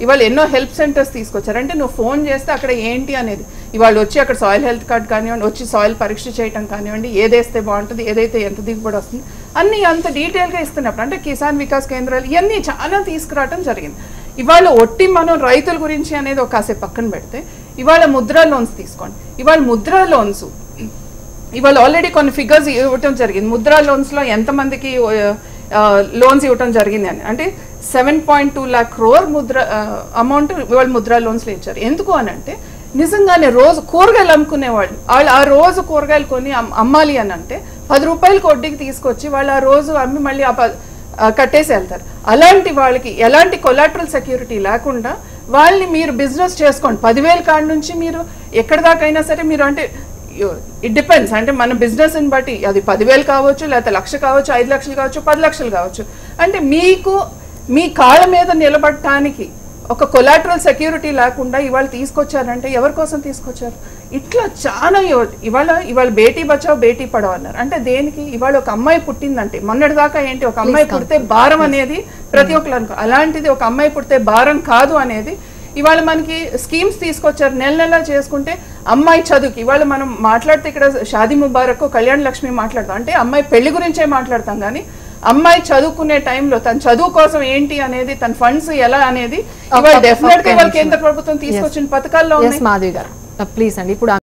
ఇవాళ ఎన్నో హెల్ప్ సెంటర్స్ తీసుకొచ్చారు. అంటే నువ్వు ఫోన్ చేస్తే అక్కడ ఏంటి అనేది ఇవాళ వచ్చి అక్కడ సాయిల్ హెల్త్ కార్డ్ కానివ్వండి, వచ్చి సాయిల్ పరీక్ష చేయటం కానివ్వండి, ఏదేస్తే బాగుంటుంది, ఏదైతే ఎంత దిగుబడి వస్తుంది అన్ని అంత డీటెయిల్గా ఇస్తున్నప్పుడు అంటే కిసాన్ వికాస్ కేంద్రాలు ఇవన్నీ చాలా తీసుకురావడం జరిగింది. ఇవాళ ఒట్టి మనం రైతుల గురించి అనేది ఒక కాసేపు పక్కన పెడితే ఇవాళ ముద్రా లోన్స్ తీసుకోండి. ఇవాళ ముద్రా లోన్స్ ఇవాళ ఆల్రెడీ కొన్ని ఫిగర్స్ ఇవ్వటం జరిగింది. ముద్రా లోన్స్లో ఎంతమందికి లోన్స్ ఇవ్వటం జరిగింది అని అంటే 7.2 lakh crore అమౌంట్ ఇవాళ ముద్రా లోన్స్లో ఇచ్చారు. ఎందుకు అని అంటే నిజంగానే రోజు కూరగాయలు అమ్ముకునేవాళ్ళు వాళ్ళు ఆ రోజు కూరగాయలు కొని అమ్మాలి అని అంటే 10 రూపాయలకి వడ్డీకి తీసుకొచ్చి వాళ్ళు ఆ రోజు అమ్మి మళ్ళీ కట్టేసి వెళ్తారు. అలాంటి వాళ్ళకి ఎలాంటి కొలాటరల్ సెక్యూరిటీ లేకుండా వాళ్ళని మీరు బిజినెస్ చేసుకోండి. 10,000 కాడ నుంచి మీరు ఎక్కడి దాకైనా సరే మీరు అంటే ఇట్ డిపెండ్స్, అంటే మన బిజినెస్ని బట్టి అది 10,000 కావచ్చు, లేకపోతే 1,00,000 కావచ్చు, 5 లక్షలు కావచ్చు, 10 లక్షలు కావచ్చు. అంటే మీకు మీ కాళ్ళ మీద నిలబడటానికి ఒక కొలాటరల్ సెక్యూరిటీ లేకుండా ఇవాళ తీసుకొచ్చారంటే ఎవరి కోసం తీసుకొచ్చారు? ఇట్లా చాలా ఇవాళ బేటీ బచావ్ బేటీ పడావ్ అన్నారు. అంటే దేనికి? ఇవాళ ఒక అమ్మాయి పుట్టిందంటే మొన్నటిదాకా ఏంటి, ఒక అమ్మాయి పుడితే భారం అనేది ప్రతి ఒక్కరు అనుకో, అలాంటిది ఒక అమ్మాయి పుడితే భారం కాదు అనేది ఇవాళ మనకి స్కీమ్స్ తీసుకొచ్చారు. నెల చేసుకుంటే అమ్మాయి చదువుకి ఇవాళ మనం మాట్లాడితే ఇక్కడ షాదీ ముబారక్, కళ్యాణ లక్ష్మి మాట్లాడతాం, అంటే అమ్మాయి పెళ్లి గురించే మాట్లాడతాం. కానీ అమ్మాయి చదువుకునే టైంలో తన చదువు కోసం ఏంటి అనేది, తన ఫండ్స్ ఎలా అనేది ఇవాళ డెఫినెట్ గా ఇవాళ కేంద్ర ప్రభుత్వం తీసుకొచ్చిన పథకాల్లో ఉన్నాయి. మాధవి గారు ప్లీజ్ అండి. ఇప్పుడు